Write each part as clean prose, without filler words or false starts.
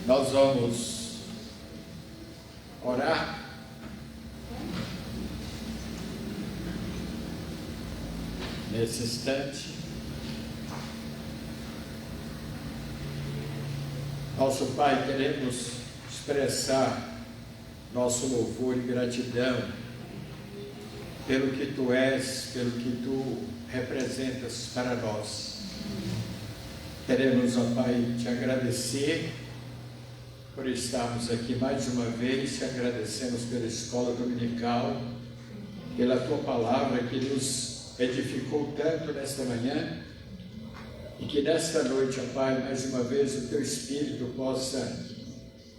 Nós vamos orar. Nesse instante, nosso Pai, queremos expressar nosso louvor e gratidão pelo que Tu és, pelo que Tu representas para nós. Queremos, ó Pai, Te agradecer por estarmos aqui mais uma vez. Te agradecemos pela escola dominical, pela Tua palavra que nos edificou tanto nesta manhã, e que nesta noite, ó Pai, mais uma vez o Teu Espírito possa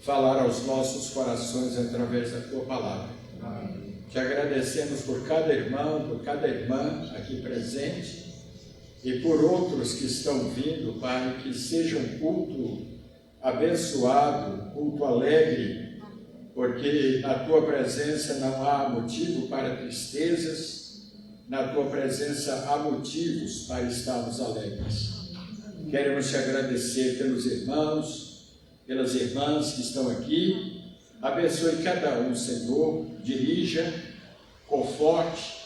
falar aos nossos corações através da Tua palavra. Amém. Te agradecemos por cada irmão, por cada irmã aqui presente, e por outros que estão vindo, Pai, que seja um culto abençoado, culto alegre, porque na Tua presença não há motivo para tristezas, na Tua presença há motivos para estarmos alegres. Queremos Te agradecer pelos irmãos, pelas irmãs que estão aqui. Abençoe cada um, Senhor, dirija, conforte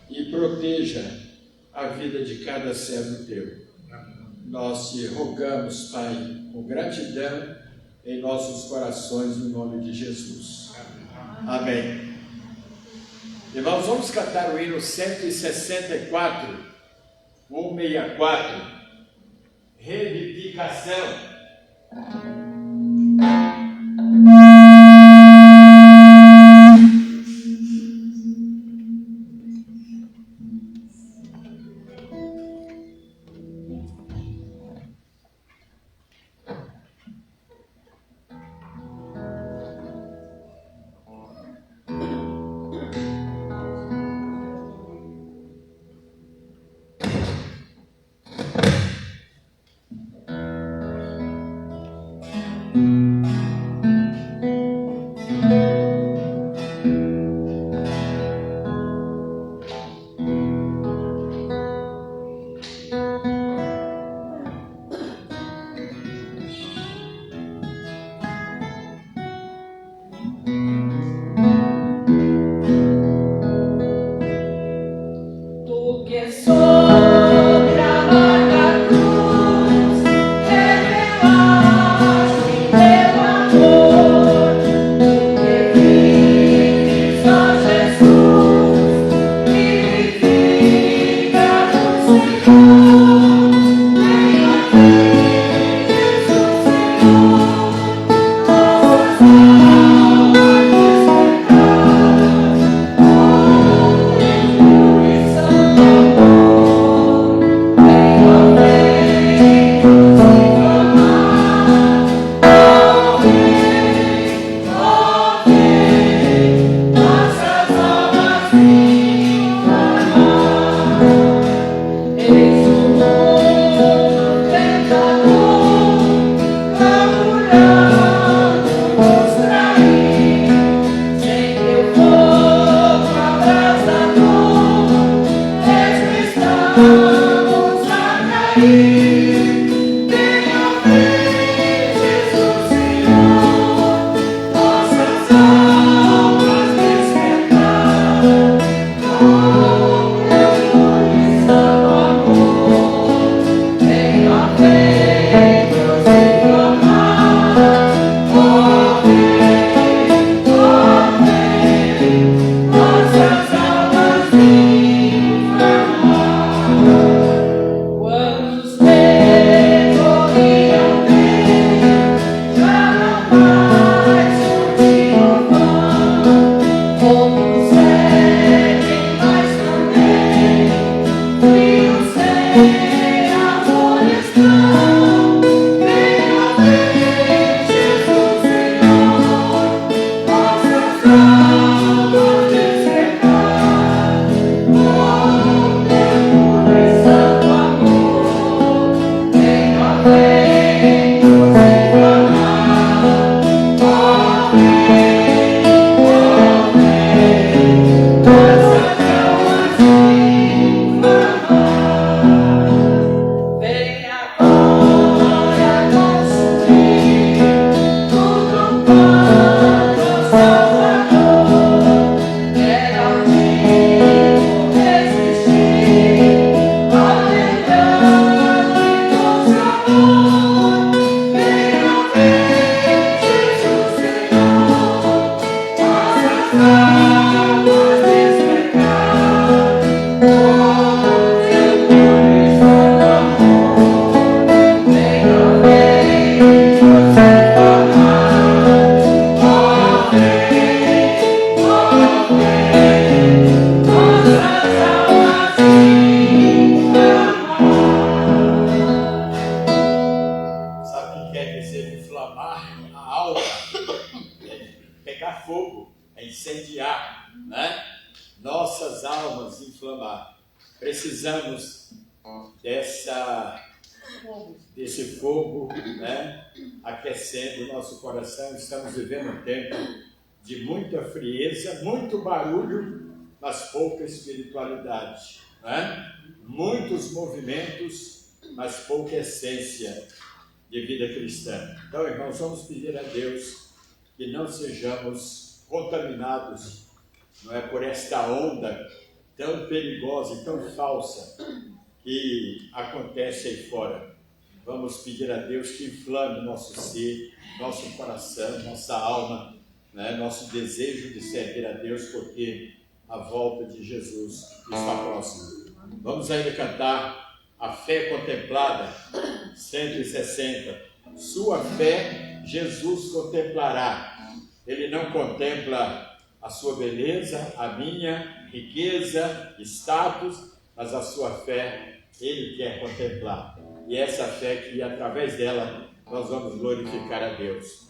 e proteja a vida de cada servo Teu. Nós Te rogamos, Pai, com gratidão em nossos corações, no nome de Jesus. Amém. Irmãos, vamos cantar o hino 164, 164, Reivindicação. Sobre a cruz, revelaste quer dizer inflamar a alma, pegar fogo, incendiar, né? Nossas almas inflamar. Precisamos desse fogo, né? Aquecendo o nosso coração. Estamos vivendo um tempo de muita frieza, muito barulho, mas pouca espiritualidade, né? Muitos movimentos, mas pouca essência de vida cristã. Então, irmãos, vamos pedir a Deus que não sejamos contaminados, não é, por esta onda tão perigosa e tão falsa que acontece aí fora. Vamos pedir a Deus que inflame nosso ser, nosso coração, nossa alma, né, nosso desejo de servir a Deus, porque a volta de Jesus está próxima. Vamos ainda cantar a fé contemplada, 160. Sua fé Jesus contemplará. Ele não contempla a sua beleza, a minha riqueza, status, mas a sua fé Ele quer contemplar. E essa fé que através dela nós vamos glorificar a Deus.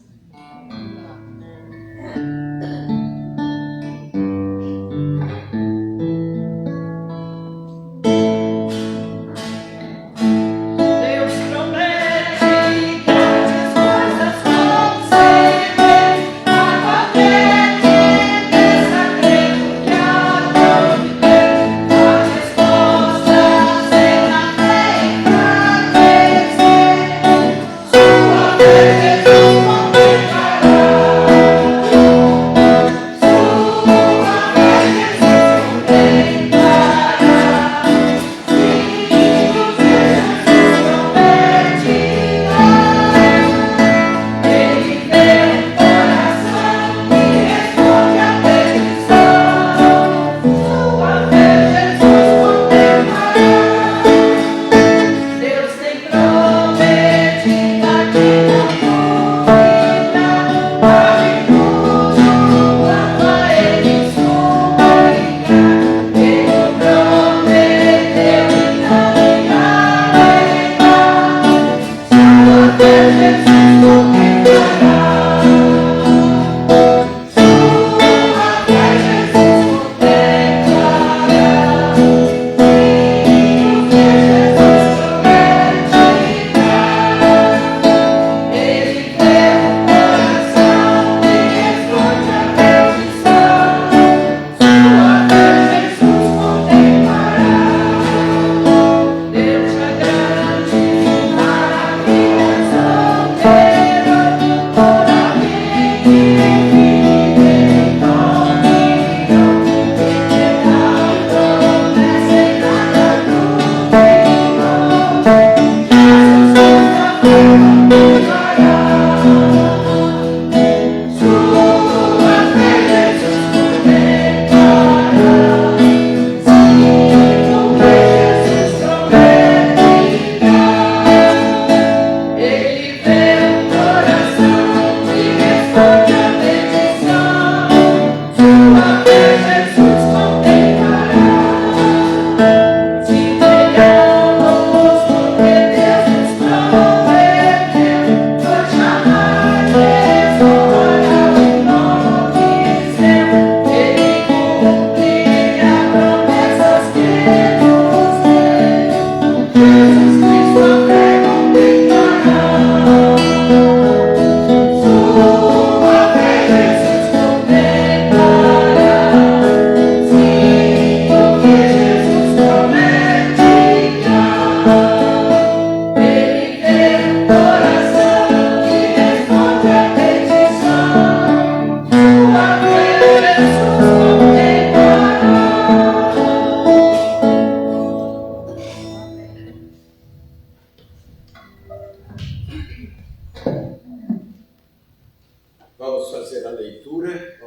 Vamos fazer a leitura,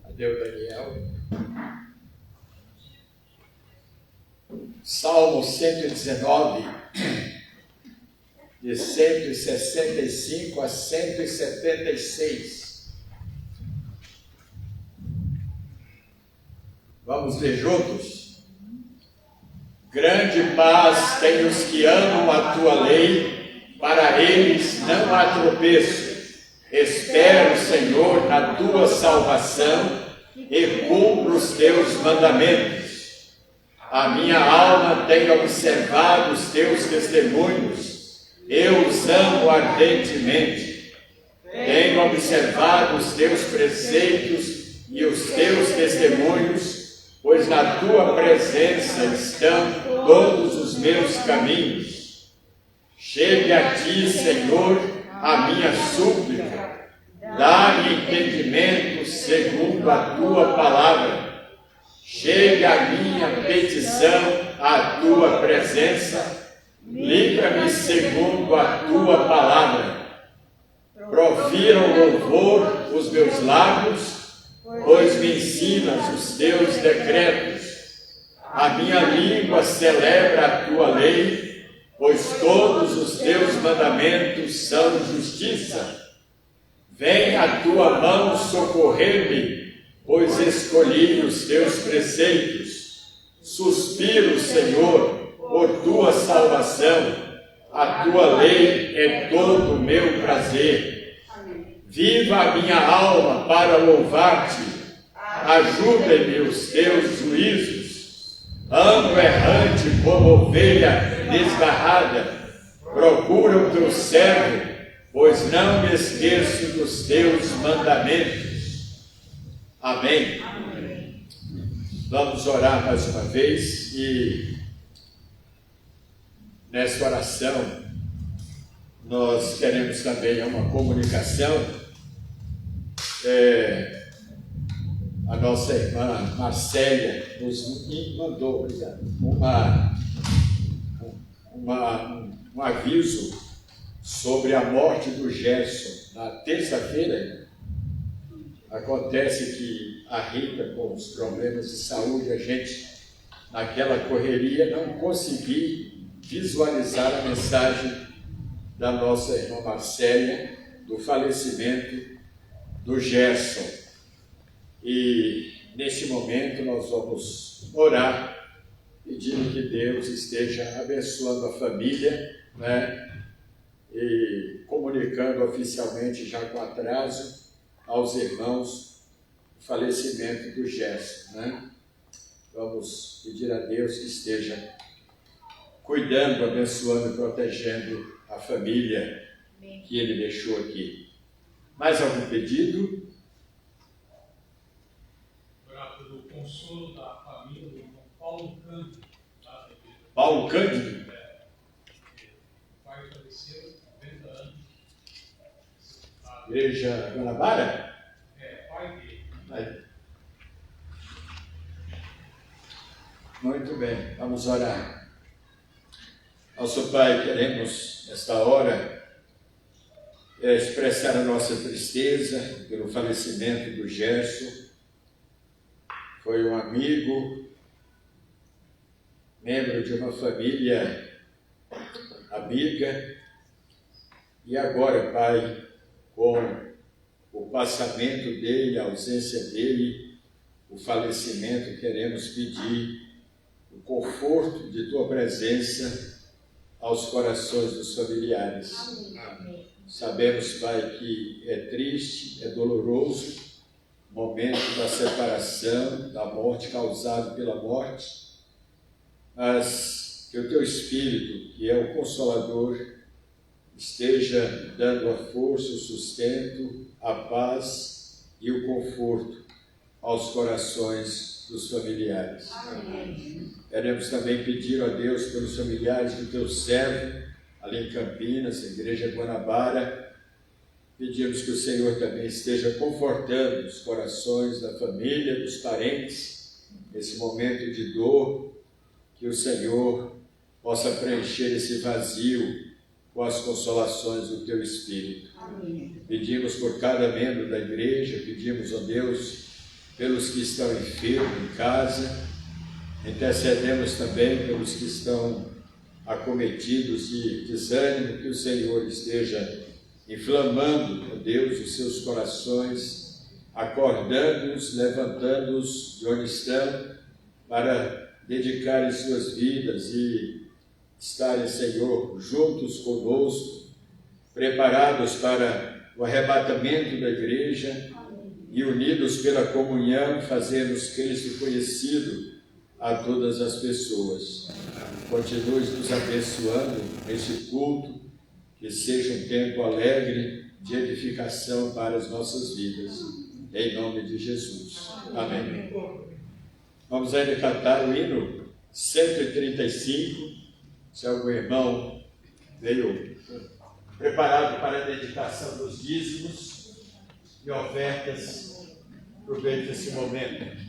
Adeus, Daniel. Salmo 119, de 165 a 176. Vamos ler juntos? Grande paz tem os que amam a tua lei, para eles não há tropeço. Espero, Senhor, na tua salvação e cumpro os teus mandamentos. A minha alma tem observado os teus testemunhos, eu os amo ardentemente. Tenho observado os teus preceitos e os teus testemunhos, pois na tua presença estão todos os meus caminhos. Chegue a ti, Senhor, a minha súplica. Dá-me entendimento segundo a tua palavra. Chegue a minha petição à tua presença. Livra-me segundo a tua palavra. Profiram louvor os meus lábios, pois me ensinas os teus decretos. A minha língua celebra a tua lei, pois todos os teus mandamentos são justiça. Vem a tua mão socorrer-me, pois escolhi os teus preceitos. Suspiro, Senhor, por tua salvação. A tua lei é todo o meu prazer. Viva a minha alma para louvar-te. Ajuda-me os teus juízos. Ando errante como ovelha desgarrada. Procura o teu servo, pois não me esqueço dos teus mandamentos. Amém. Vamos orar mais uma vez e nessa oração nós queremos também uma comunicação. A nossa irmã Marcélia nos mandou, obrigado, um aviso sobre a morte do Gerson. Na terça-feira, acontece que a Rita, com os problemas de saúde, a gente, naquela correria, não consegui visualizar a mensagem da nossa irmã Marcélia, do falecimento do Gerson. E, neste momento, nós vamos orar, pedindo que Deus esteja abençoando a família, né? E comunicando oficialmente, já com atraso, aos irmãos o falecimento do Gerson, né? Vamos pedir a Deus que esteja cuidando, abençoando e protegendo a família que ele deixou aqui. Mais algum pedido? Orar pelo consolo da família do irmão Paulo Cândido. Paulo Cândido? O pai faleceu, 90 anos. Igreja Guanabara? Pai dele. Muito bem, vamos orar. Nosso Pai, queremos, nesta hora, expressar a nossa tristeza pelo falecimento do Gerson. Foi um amigo, membro de uma família amiga, e agora, Pai, com o passamento dele, a ausência dele, o falecimento, queremos pedir o conforto de Tua presença aos corações dos familiares. Amém. Sabemos, Pai, que é triste, é doloroso o momento da separação, da morte causada pela morte, mas que o Teu Espírito, que é o Consolador, esteja dando a força, o sustento, a paz e o conforto aos corações dos familiares. Amém. Queremos também pedir a Deus pelos familiares do Teu servo, ali em Campinas, a Igreja Guanabara. Pedimos que o Senhor também esteja confortando os corações da família, dos parentes, nesse momento de dor, que o Senhor possa preencher esse vazio com as consolações do Teu Espírito. Amém. Pedimos por cada membro da igreja, pedimos, ó Deus, pelos que estão enfermos em casa, intercedemos também pelos que estão acometidos de desânimo, que o Senhor esteja inflamando, ó Deus, os seus corações, acordando-os, levantando-os de onde estão, para dedicarem suas vidas e estarem, Senhor, juntos conosco, preparados para o arrebatamento da igreja e unidos pela comunhão, fazermos Cristo conhecido a todas as pessoas. Continue nos abençoando neste culto, que seja um tempo alegre de edificação para as nossas vidas, em nome de Jesus. Amém. Vamos ainda cantar o hino 135. Se algum irmão veio preparado para a dedicação dos dízimos e ofertas, aproveite esse momento.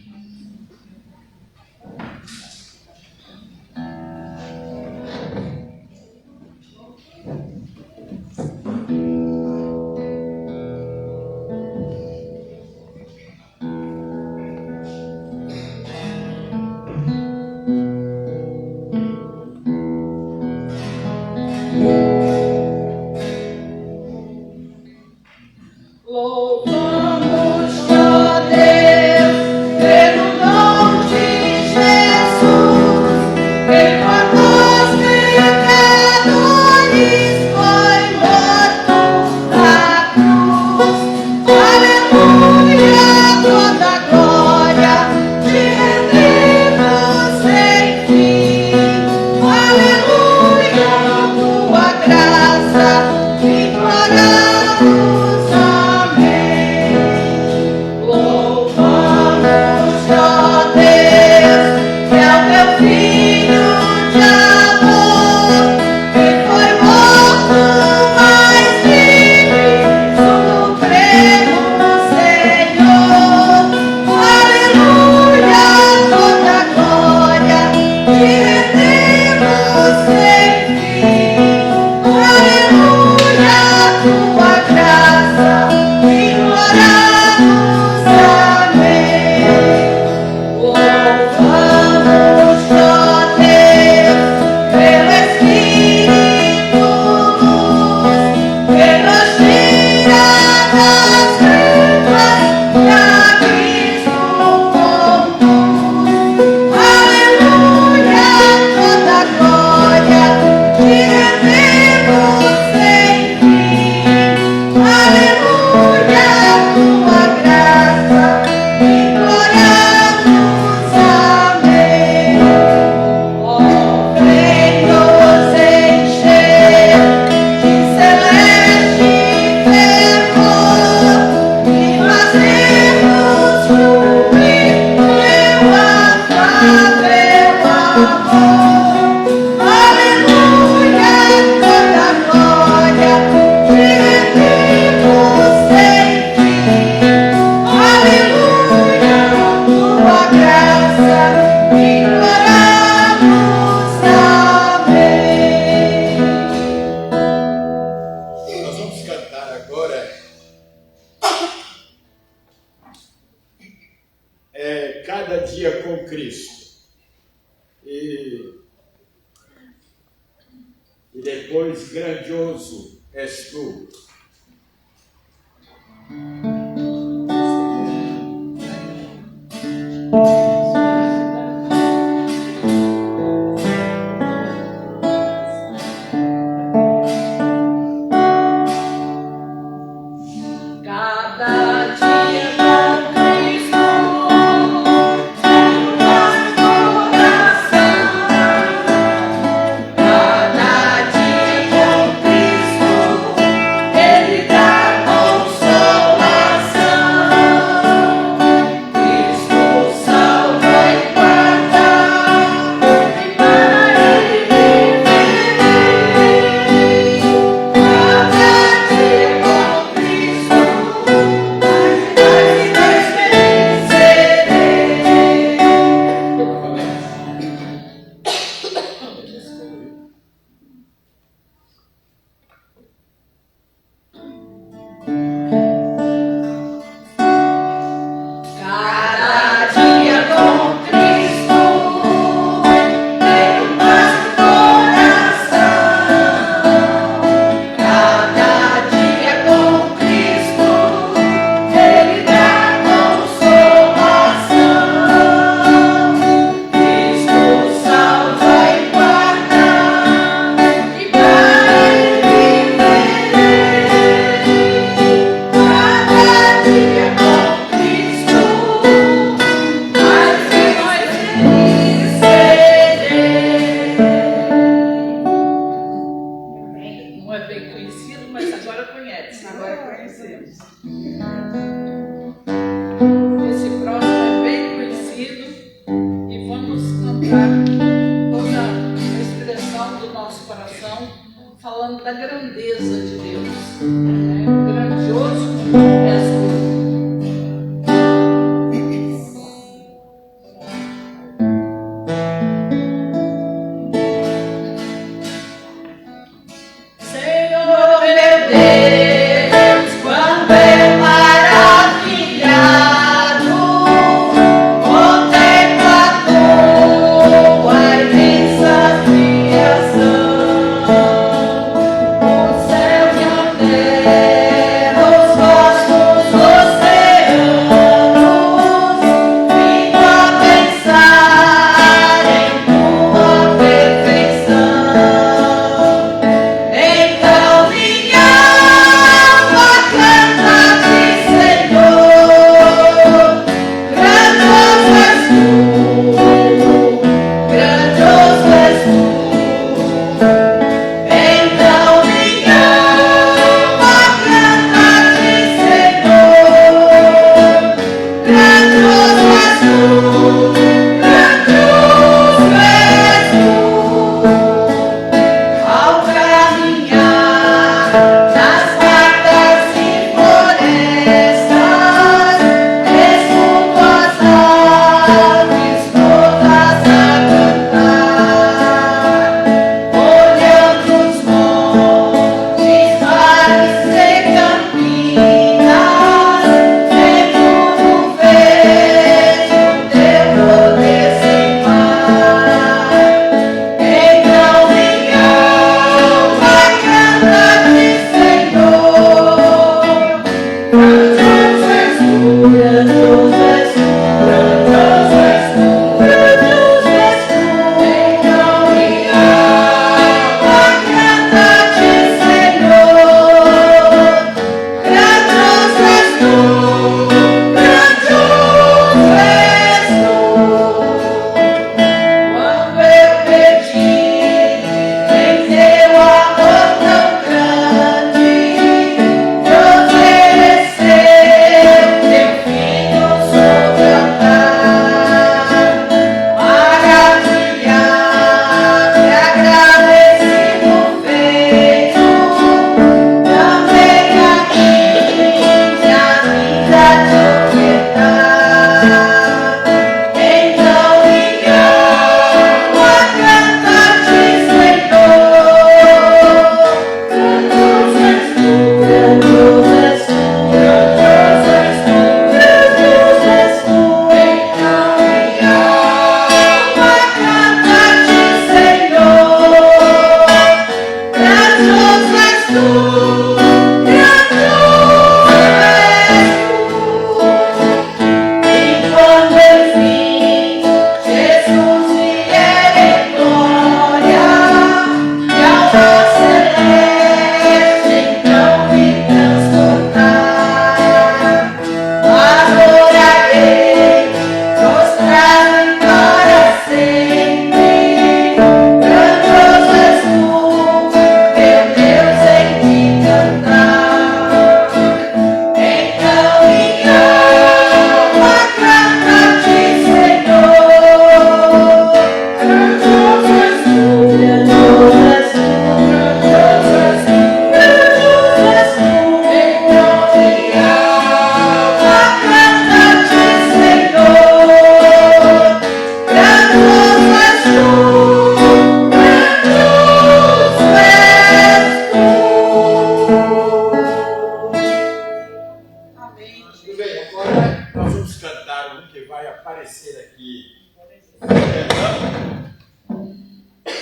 Cada dia com Cristo. E depois, grandioso és tu. É do nosso coração, falando da grandeza de Deus. Grandioso és tu.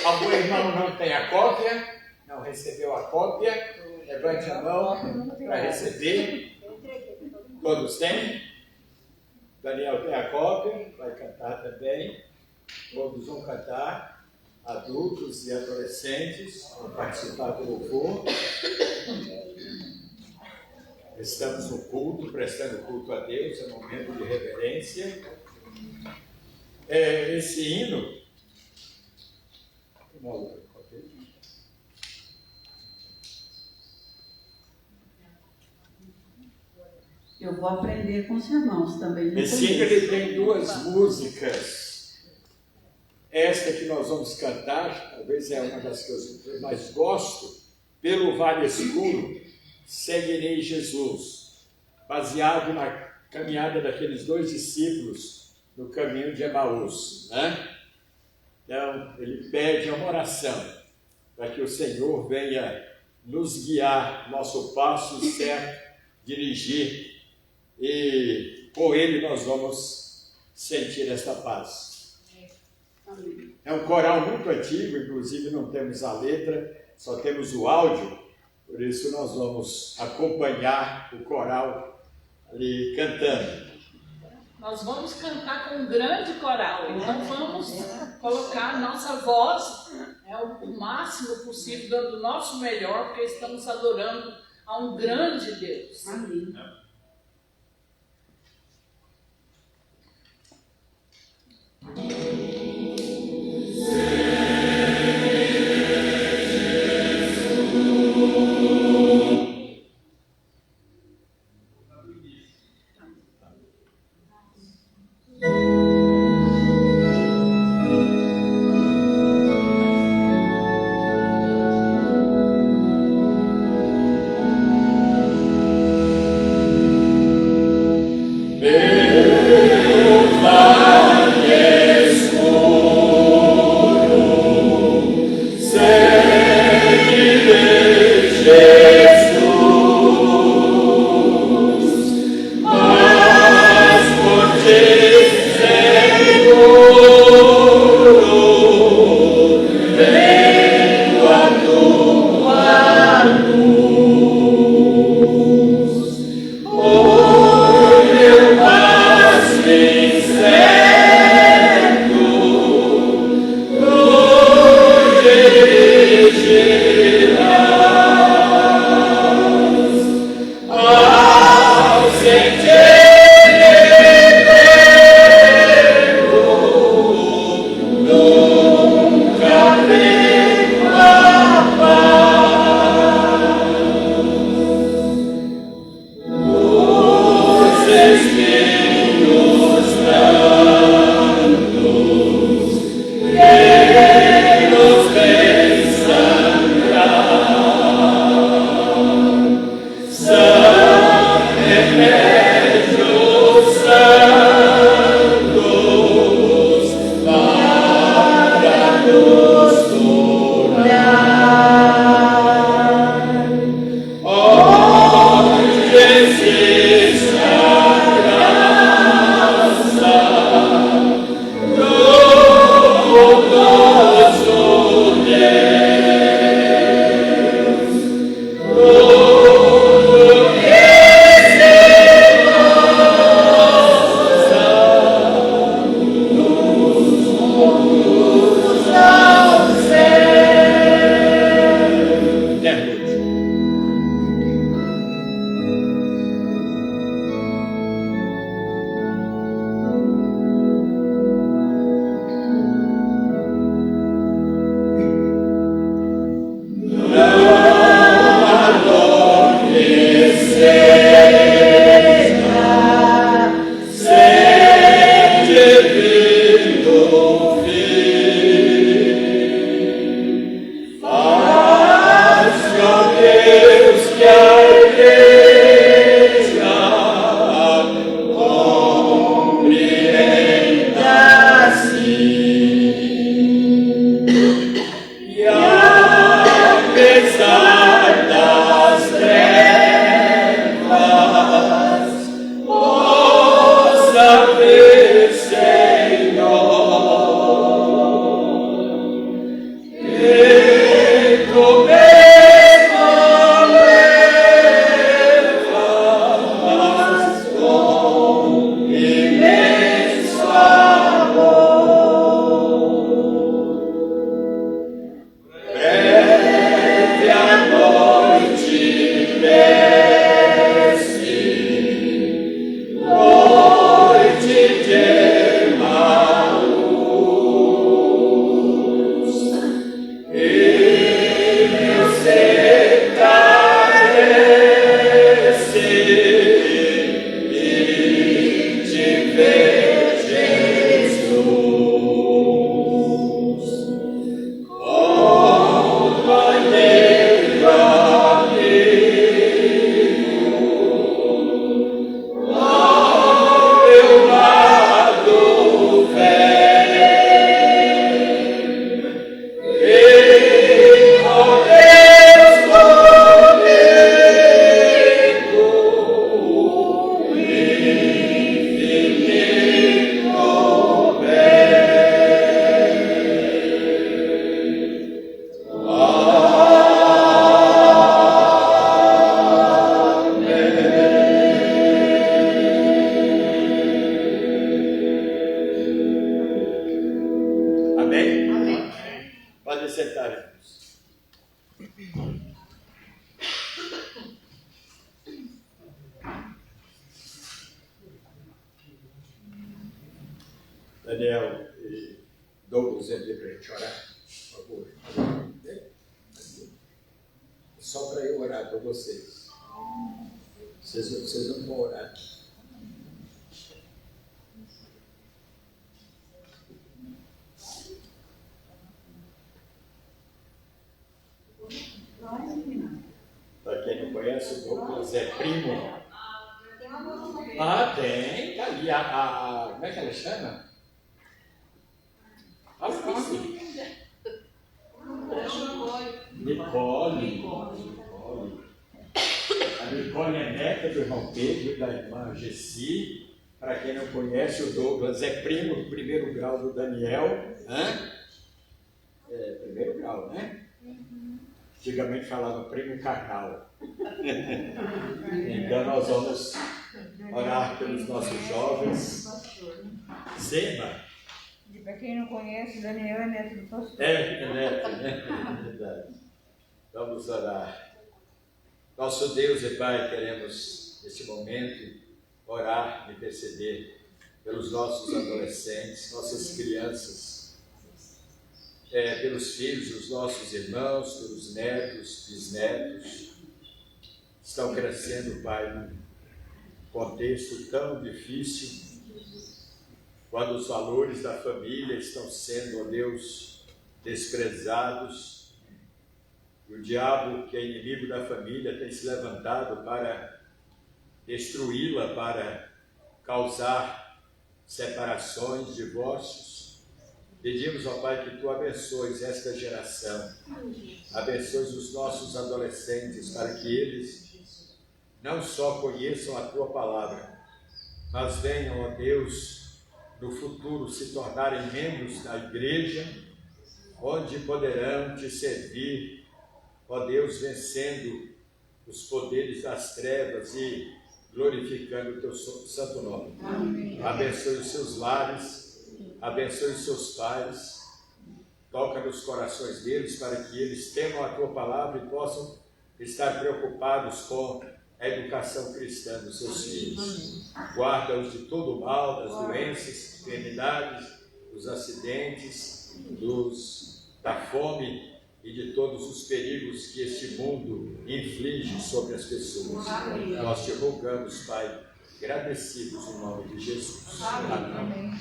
Algum irmão não tem a cópia? Não recebeu a cópia? Levante a mão para receber. Todos têm? Daniel tem a cópia, vai cantar também. Todos vão cantar. Adultos e adolescentes vão participar do louvor. Estamos no culto, prestando culto a Deus, é um momento de reverência. Esse hino. Eu vou aprender com os irmãos também. Esse hino ele tem duas músicas. esta que nós vamos cantar, talvez é uma das que eu mais gosto, Pelo Vale Escuro, Seguirei Jesus, baseado na caminhada daqueles 2 discípulos no caminho de Emaús, né? Então, ele pede uma oração para que o Senhor venha nos guiar, nosso passo certo, dirigir, e com ele nós vamos sentir esta paz. É um coral muito antigo, inclusive não temos a letra, só temos o áudio, por isso nós vamos acompanhar o coral ali cantando. Nós vamos cantar com um grande coral, então vamos colocar a nossa voz o máximo possível, dando o nosso melhor, porque estamos adorando a um grande Deus. Amém. Daniel e Douglas, entre para a gente orar, por favor. Só para eu orar para vocês. Vocês não vão orar. Para quem não conhece, o Douglas é primo. Ah, tem. Tá ali. Como é que ela chama? Fala com você. Nicole. A Nicole é neta do irmão Pedro e da irmã Gessi. Para quem não conhece, o Douglas é primo do primeiro grau do Daniel. Primeiro grau, né? Antigamente falava primo carnal. Então nós vamos orar pelos nossos jovens. Zema. E para quem não conhece, Daniel é neto do pastor. É neto, né? É verdade. Vamos orar. Nosso Deus e Pai, queremos neste momento orar e interceder pelos nossos adolescentes, nossas crianças, pelos filhos dos nossos irmãos, pelos netos, bisnetos, estão crescendo, Pai, num contexto tão difícil, quando os valores da família estão sendo, ó Deus, desprezados, e o diabo, que é inimigo da família, tem se levantado para destruí-la, para causar separações, divórcios. Pedimos, ó Pai, que Tu abençoes esta geração, abençoes os nossos adolescentes, para que eles não só conheçam a Tua palavra, mas venham, ó Deus, no futuro se tornarem membros da igreja, onde poderão Te servir, ó Deus, vencendo os poderes das trevas e glorificando o Teu santo nome. Amém. Abençoe os seus lares, abençoe os seus pais, toca nos corações deles para que eles temam a Tua palavra e possam estar preocupados com a educação cristã dos seus filhos. Guarda-os de todo o mal, das doenças, enfermidades, dos acidentes, da fome e de todos os perigos que este mundo inflige sobre as pessoas. Nós Te rogamos, Pai, agradecidos em nome de Jesus. Amém.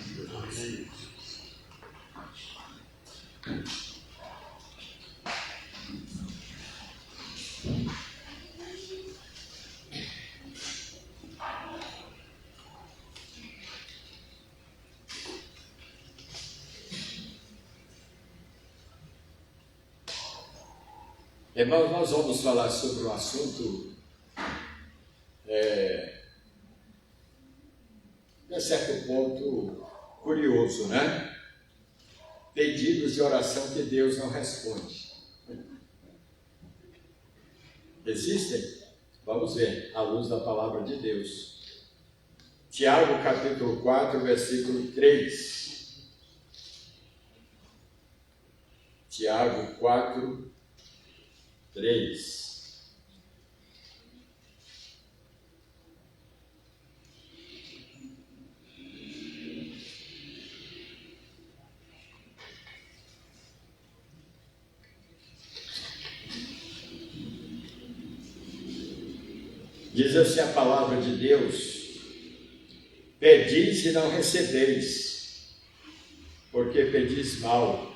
Irmãos, nós vamos falar sobre um assunto de certo ponto curioso, né? Pedidos de oração que Deus não responde. Existem? Vamos ver, à luz da palavra de Deus. Tiago, capítulo 4, versículo 3. Tiago 4, 3. Diz assim a palavra de Deus: pedis e não recebeis, porque pedis mal,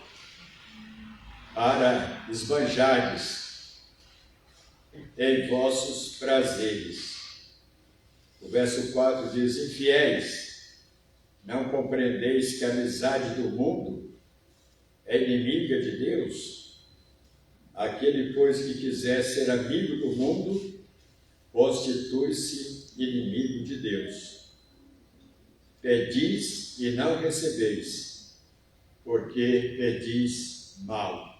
para esbanjardes em vossos prazeres. O verso 4 diz: infiéis, não compreendeis que a amizade do mundo é inimiga de Deus? Aquele, pois, que quiser ser amigo do mundo, constitui-se inimigo de Deus. Pedis e não recebeis, porque pedis mal.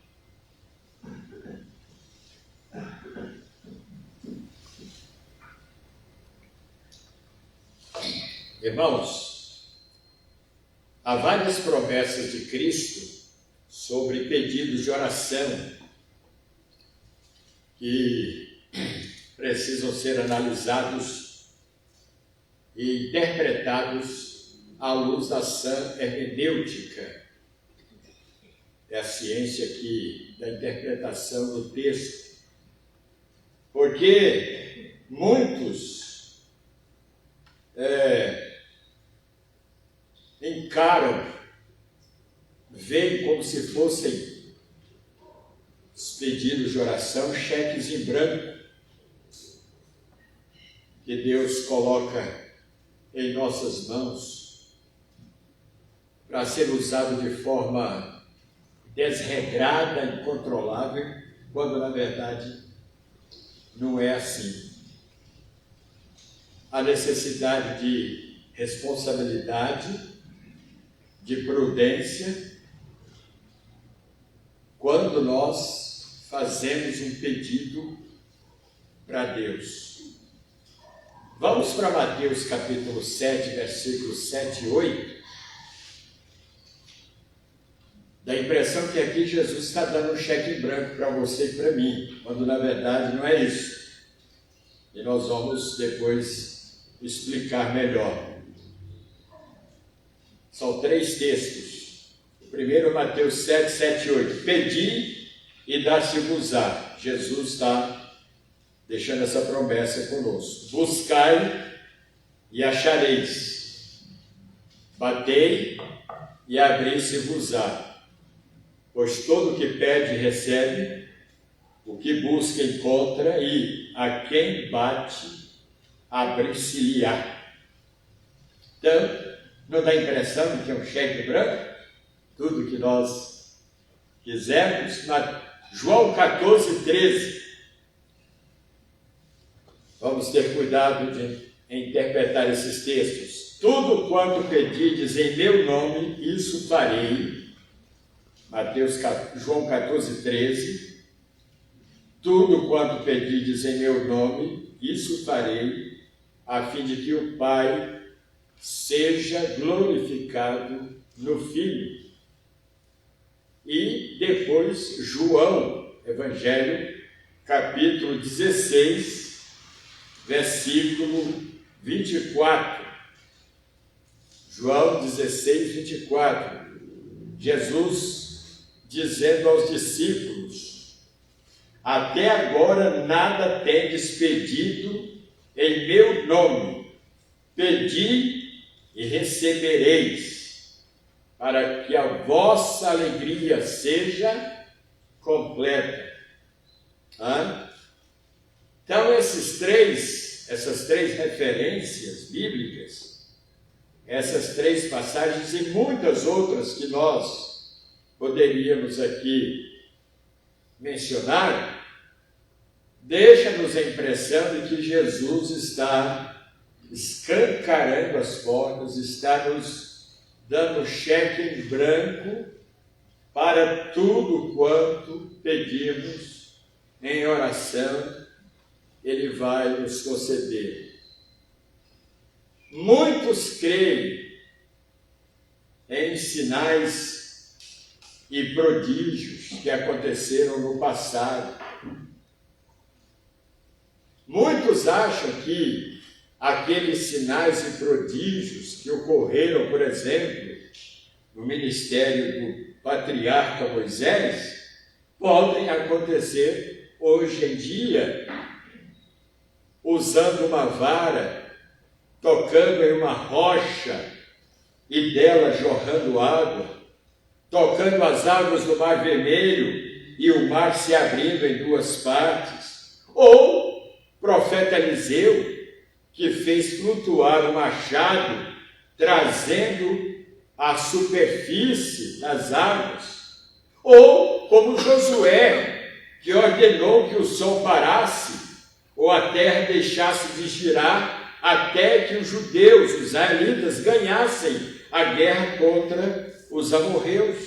Irmãos, há várias promessas de Cristo sobre pedidos de oração que precisam ser analisados e interpretados à luz da sã hermenêutica. É a ciência da interpretação do texto. Porque muitos encaram, veem como se fossem os pedidos de oração, cheques em branco, que Deus coloca em nossas mãos para ser usado de forma desregrada, incontrolável, quando na verdade não é assim. A necessidade de responsabilidade, de prudência, quando nós fazemos um pedido para Deus. Vamos para Mateus capítulo 7, versículos 7 e 8. Dá a impressão que aqui Jesus está dando um cheque em branco para você e para mim, quando na verdade não é isso. E nós vamos depois explicar melhor. São 3 textos. O primeiro, Mateus 7, 7 e 8. Pedi e dá-se-vos-á. Jesus está deixando essa promessa conosco. Buscai e achareis. Batei e abri-se-vos-á. Pois todo o que pede recebe, o que busca encontra, e a quem bate abrir-se-lhe-á. Então, não dá a impressão de que é um cheque branco? Tudo que nós quisermos. João 14, 13. Vamos ter cuidado em interpretar esses textos. Tudo quanto pedides em meu nome, isso farei. João 14, 13. Tudo quanto pedides em meu nome, isso farei, a fim de que o Pai seja glorificado no Filho. E depois, João, Evangelho, capítulo 16, versículo 24. João 16, 24. Jesus dizendo aos discípulos: até agora nada tendes pedido em meu nome. Pedi e recebereis, para que a vossa alegria seja completa. Então, essas três referências bíblicas, essas 3 passagens e muitas outras que nós poderíamos aqui mencionar, deixa-nos a impressão de que Jesus está escancarando as portas, está nos dando cheque em branco para tudo quanto pedirmos em oração, Ele vai nos conceder. Muitos creem em sinais e prodígios que aconteceram no passado. Muitos acham que aqueles sinais e prodígios que ocorreram, por exemplo, no ministério do patriarca Moisés, podem acontecer hoje em dia, usando uma vara, tocando em uma rocha e dela jorrando água, tocando as águas do Mar Vermelho e o mar se abrindo em 2 partes. Ou profeta Eliseu, que fez flutuar o machado, trazendo a superfície das águas. Ou como Josué, que ordenou que o sol parasse, ou a terra deixasse de girar, até que os judeus, os israelitas, ganhassem a guerra contra os amorreus.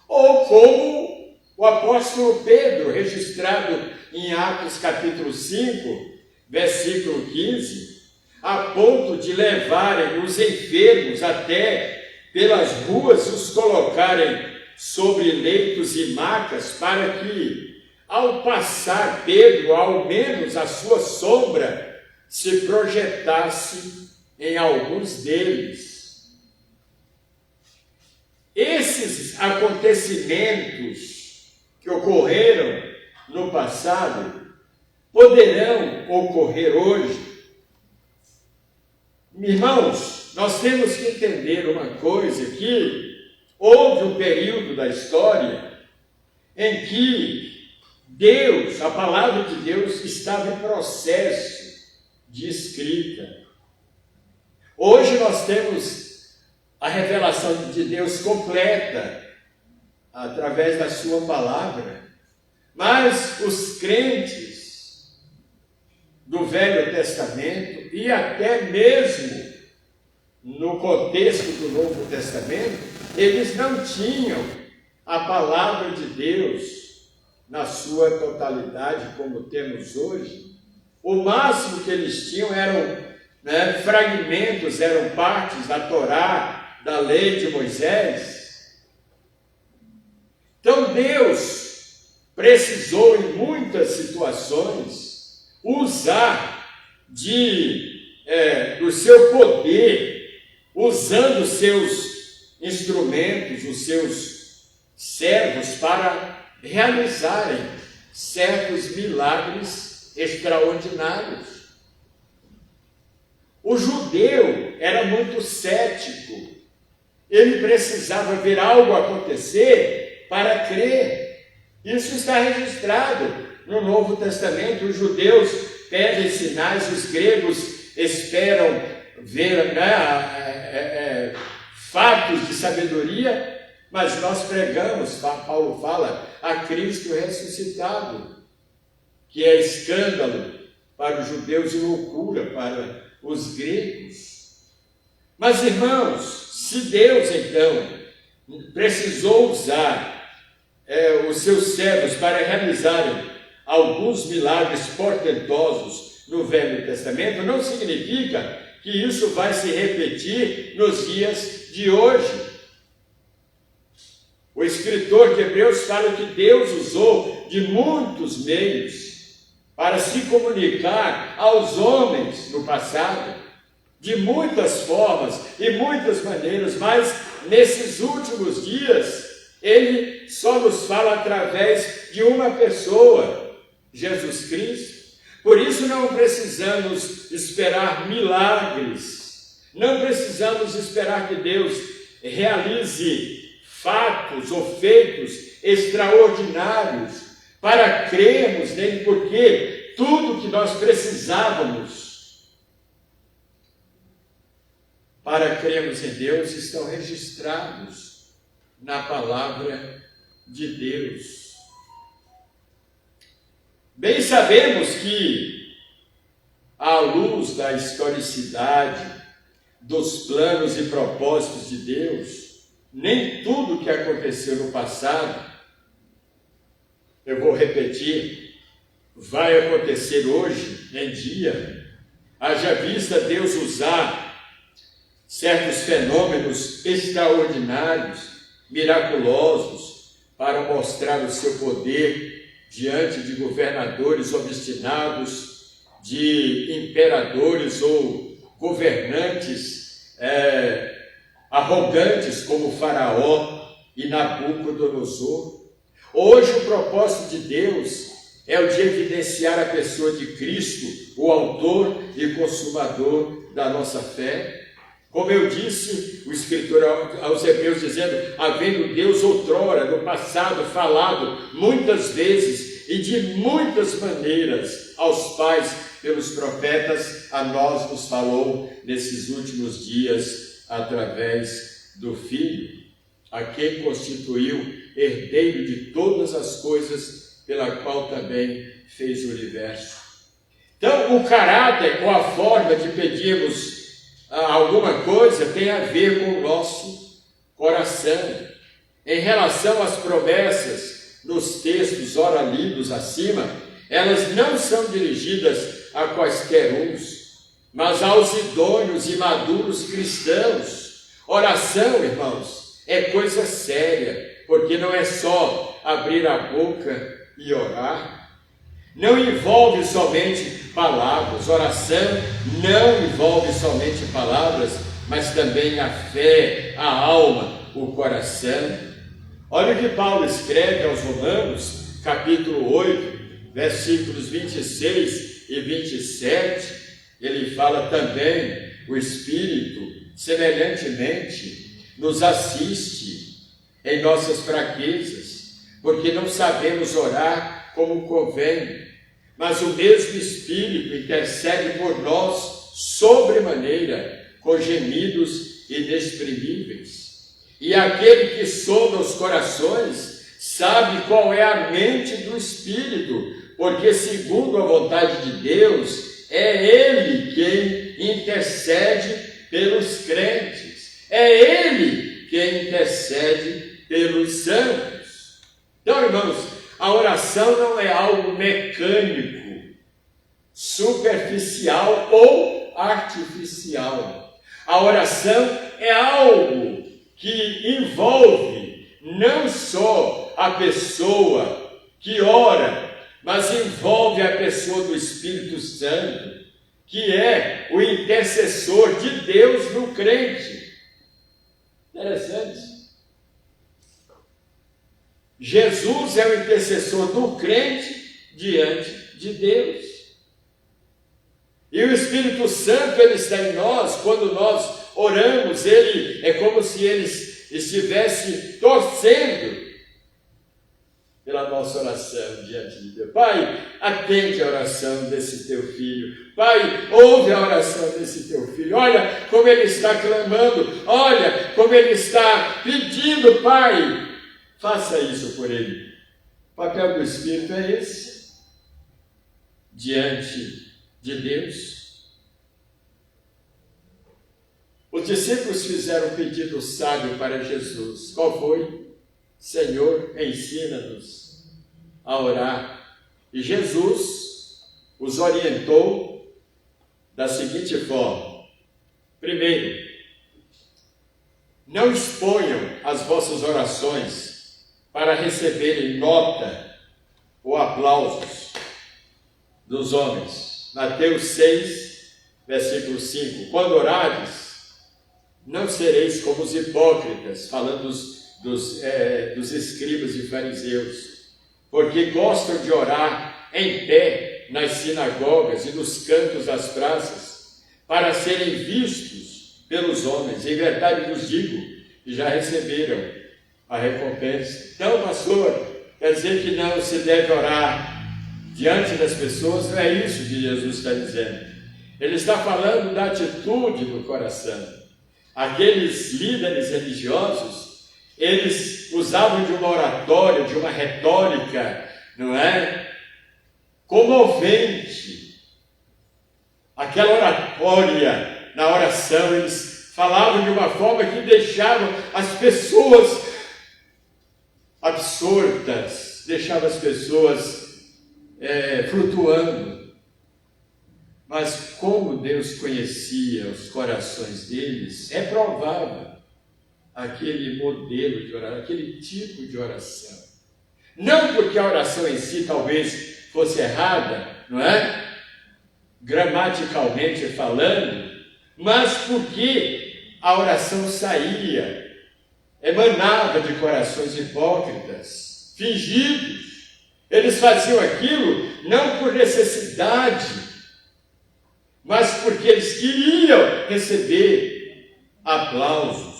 Ou como o apóstolo Pedro, registrado em Atos capítulo 5, versículo 15, a ponto de levarem os enfermos até pelas ruas, os colocarem sobre leitos e macas, para que ao passar Pedro, ao menos a sua sombra se projetasse em alguns deles. Esses acontecimentos que ocorreram no passado poderão ocorrer hoje. Irmãos, nós temos que entender uma coisa, que houve um período da história em que Deus, a palavra de Deus, estava em processo de escrita. Hoje nós temos a revelação de Deus completa através da sua palavra, mas os crentes do Velho Testamento e até mesmo no contexto do Novo Testamento, eles não tinham a palavra de Deus na sua totalidade como temos hoje. O máximo que eles tinham eram fragmentos, eram partes da Torá, da lei de Moisés. Então Deus precisou em muitas situações usar do seu poder, usando os seus instrumentos, os seus servos, para realizarem certos milagres extraordinários. O judeu era muito cético. Ele precisava ver algo acontecer para crer. Isso está registrado no Novo Testamento. Os judeus pedem sinais, os gregos esperam ver fatos de sabedoria, mas nós pregamos, Paulo fala, a Cristo ressuscitado, que é escândalo para os judeus e loucura para os gregos. Mas, irmãos, se Deus, então, precisou usar os seus servos para realizarem alguns milagres portentosos no Velho Testamento, não significa que isso vai se repetir nos dias de hoje. O escritor de Hebreus fala que Deus usou de muitos meios para se comunicar aos homens no passado, de muitas formas e muitas maneiras, mas nesses últimos dias, Ele só nos fala através de uma pessoa, Jesus Cristo. Por isso não precisamos esperar milagres, não precisamos esperar que Deus realize fatos ou feitos extraordinários para crermos nele, porque tudo que nós precisávamos para crermos em Deus estão registrados na palavra de Deus. Bem sabemos que, à luz da historicidade, dos planos e propósitos de Deus, nem tudo que aconteceu no passado, eu vou repetir, vai acontecer hoje em dia. Haja vista Deus usar certos fenômenos extraordinários, miraculosos, para mostrar o seu poder diante de governadores obstinados, de imperadores ou governantes arrogantes como Faraó e Nabucodonosor. Hoje o propósito de Deus é o de evidenciar a pessoa de Cristo, o autor e consumador da nossa fé. Como eu disse, o escritor aos Hebreus dizendo, havendo Deus outrora, no passado, falado muitas vezes e de muitas maneiras aos pais pelos profetas, a nós nos falou nesses últimos dias através do Filho, a quem constituiu herdeiro de todas as coisas, pela qual também fez o universo. Então, o caráter ou a forma de pedirmos alguma coisa tem a ver com o nosso coração. Em relação às promessas nos textos ora lidos acima, elas não são dirigidas a quaisquer uns, mas aos idôneos e maduros cristãos. Oração, irmãos, é coisa séria, porque não é só abrir a boca e orar não envolve somente palavras. Oração não envolve somente palavras, mas também a fé, a alma, o coração. Olha o que Paulo escreve aos Romanos, capítulo 8, versículos 26 e 27. Ele fala também: o Espírito, semelhantemente, nos assiste em nossas fraquezas, porque não sabemos orar como convém, mas o mesmo Espírito intercede por nós sobremaneira, com gemidos inexprimíveis. E aquele que sonda os corações sabe qual é a mente do Espírito, porque segundo a vontade de Deus, é Ele quem intercede pelos crentes, é Ele quem intercede pelos santos. Então, irmãos, a oração não é algo mecânico, superficial ou artificial. A oração é algo que envolve não só a pessoa que ora, mas envolve a pessoa do Espírito Santo, que é o intercessor de Deus no crente. Interessante. Jesus é o intercessor do crente diante de Deus. E o Espírito Santo, ele está em nós. Quando nós oramos, ele é como se ele estivesse torcendo pela nossa oração diante de Deus. Pai, atende a oração desse teu filho. Pai, ouve a oração desse teu filho. Olha como ele está clamando. Olha como ele está pedindo, Pai. Faça isso por ele. O papel do Espírito é esse. Diante de Deus. Os discípulos fizeram um pedido sábio para Jesus. Qual foi? Senhor, ensina-nos a orar. E Jesus os orientou da seguinte forma: primeiro, não exponham as vossas orações para receberem nota ou aplausos dos homens. Mateus 6, versículo 5. Quando orares, não sereis como os hipócritas, falando dos escribas e fariseus, porque gostam de orar em pé nas sinagogas e nos cantos das praças, para serem vistos pelos homens. Em verdade vos digo, que já receberam a recompensa. Então, pastor, quer dizer que não se deve orar diante das pessoas? Não é isso que Jesus está dizendo. Ele está falando da atitude do coração. Aqueles líderes religiosos, eles usavam de uma oratória, de uma retórica, não é? Comovente. Aquela oratória, na oração, eles falavam de uma forma que deixavam as pessoas absortas, deixava as pessoas flutuando. Mas como Deus conhecia os corações deles, reprovava aquele modelo de oração, aquele tipo de oração. Não porque a oração em si talvez fosse errada, não é? Gramaticalmente falando, mas porque a oração saía, emanava de corações hipócritas, fingidos. Eles faziam aquilo não por necessidade, mas porque eles queriam receber aplausos.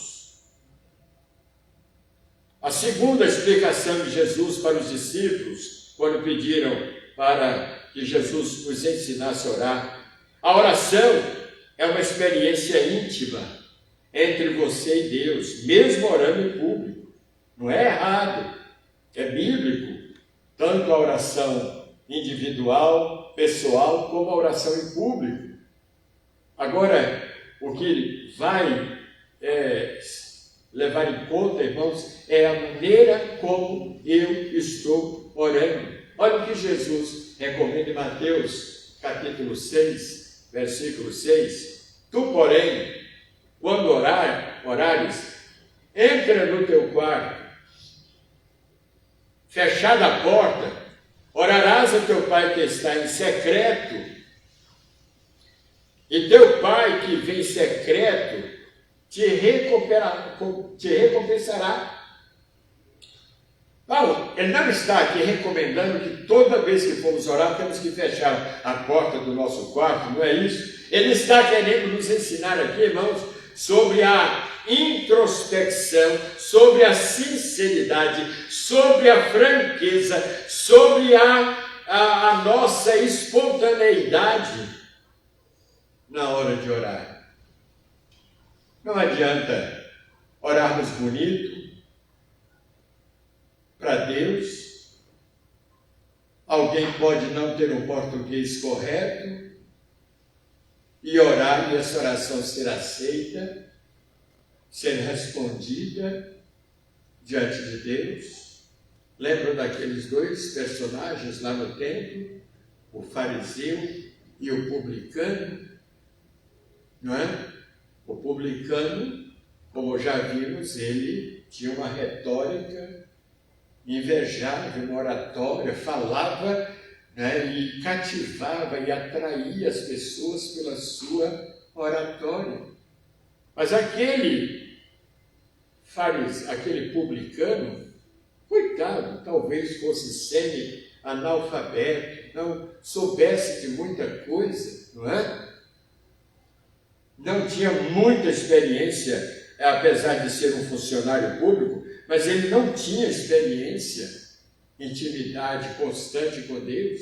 A segunda explicação de Jesus para os discípulos, quando pediram para que Jesus os ensinasse a orar: a oração é uma experiência íntima entre você e Deus, mesmo orando em público. Não é errado, é bíblico, tanto a oração individual, pessoal, como a oração em público. Agora, o que vai levar em conta, irmãos, é a maneira como eu estou orando. Olha o que Jesus recomenda em Mateus, capítulo 6, versículo 6. Tu, porém, quando orares, entra no teu quarto, fechada a porta, Orarás ao teu Pai que está em secreto, e teu Pai que vem em secreto te recompensará. Paulo, ele não está aqui recomendando que toda vez que formos orar temos que fechar a porta do nosso quarto, não é isso? Ele está querendo nos ensinar aqui, irmãos, sobre a introspecção, sobre a sinceridade, sobre a franqueza, sobre a nossa espontaneidade na hora de orar. Não adianta orarmos bonito para Deus. Alguém pode não ter um português correto e orar, e essa oração ser aceita, ser respondida diante de Deus. Lembram daqueles dois personagens lá no templo, o fariseu e o publicano, não é? O publicano, como já vimos, ele tinha uma retórica invejável, uma oratória, falava, né, e cativava e atraía as pessoas pela sua oratória. Mas aquele publicano, coitado, talvez fosse semi-analfabeto, não soubesse de muita coisa, não é? Não tinha muita experiência, apesar de ser um funcionário público, mas ele não tinha experiência, intimidade constante com Deus.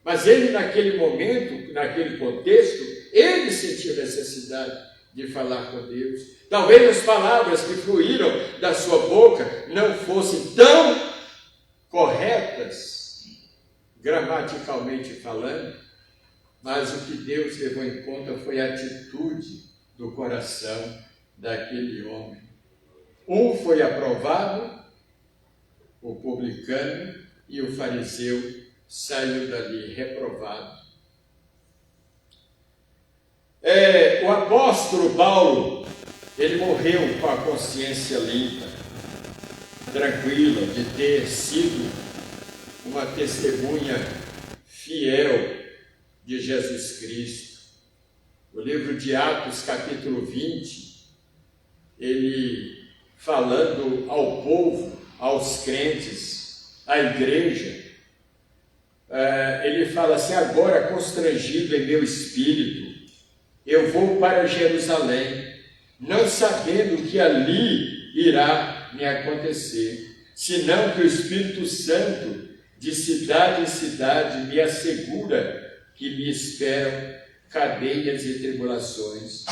Mas ele, naquele momento, naquele contexto, ele sentiu necessidade de falar com Deus. Talvez as palavras que fluíram da sua boca não fossem tão corretas, gramaticalmente falando, mas o que Deus levou em conta foi a atitude do coração daquele homem. Um foi aprovado, o publicano, e o fariseu saiu dali reprovado. O apóstolo Paulo, ele morreu com a consciência limpa, tranquila, de ter sido uma testemunha fiel de Jesus Cristo. O livro de Atos, capítulo 20, ele falando ao povo, aos crentes, à igreja, ele fala assim: agora constrangido em meu espírito, eu vou para Jerusalém, não sabendo o que ali irá me acontecer, senão que o Espírito Santo, de cidade em cidade, me assegura que me esperam cadeias e tribulações.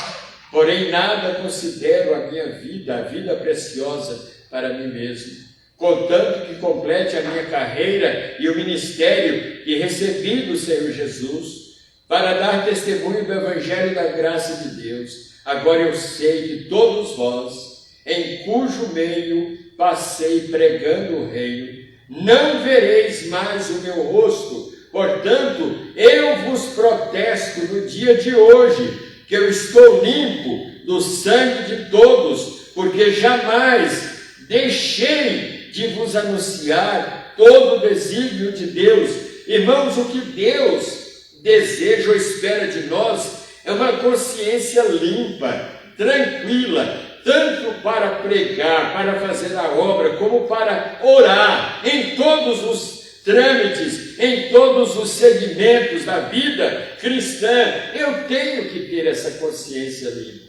Porém, nada considero a minha vida, a vida preciosa para mim mesmo, contanto que complete a minha carreira e o ministério que recebi do Senhor Jesus, para dar testemunho do Evangelho da graça de Deus. Agora eu sei que todos vós, em cujo meio passei pregando o reino, não vereis mais o meu rosto. Portanto, eu vos protesto no dia de hoje, que eu estou limpo do sangue de todos, porque jamais deixei de vos anunciar todo o desígnio de Deus. Irmãos, o que Deus deseja ou espera de nós é uma consciência limpa, tranquila, tanto para pregar, para fazer a obra, como para orar, em todos os trâmites, em todos os segmentos da vida cristã. Eu tenho que ter essa consciência limpa.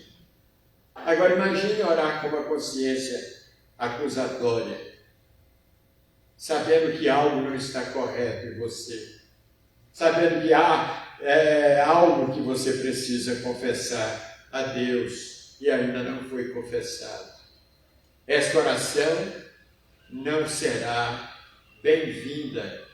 Agora imagine orar com uma consciência acusatória, sabendo que algo não está correto em você, sabendo que há algo que você precisa confessar a Deus e ainda não foi confessado. Esta oração não será bem-vinda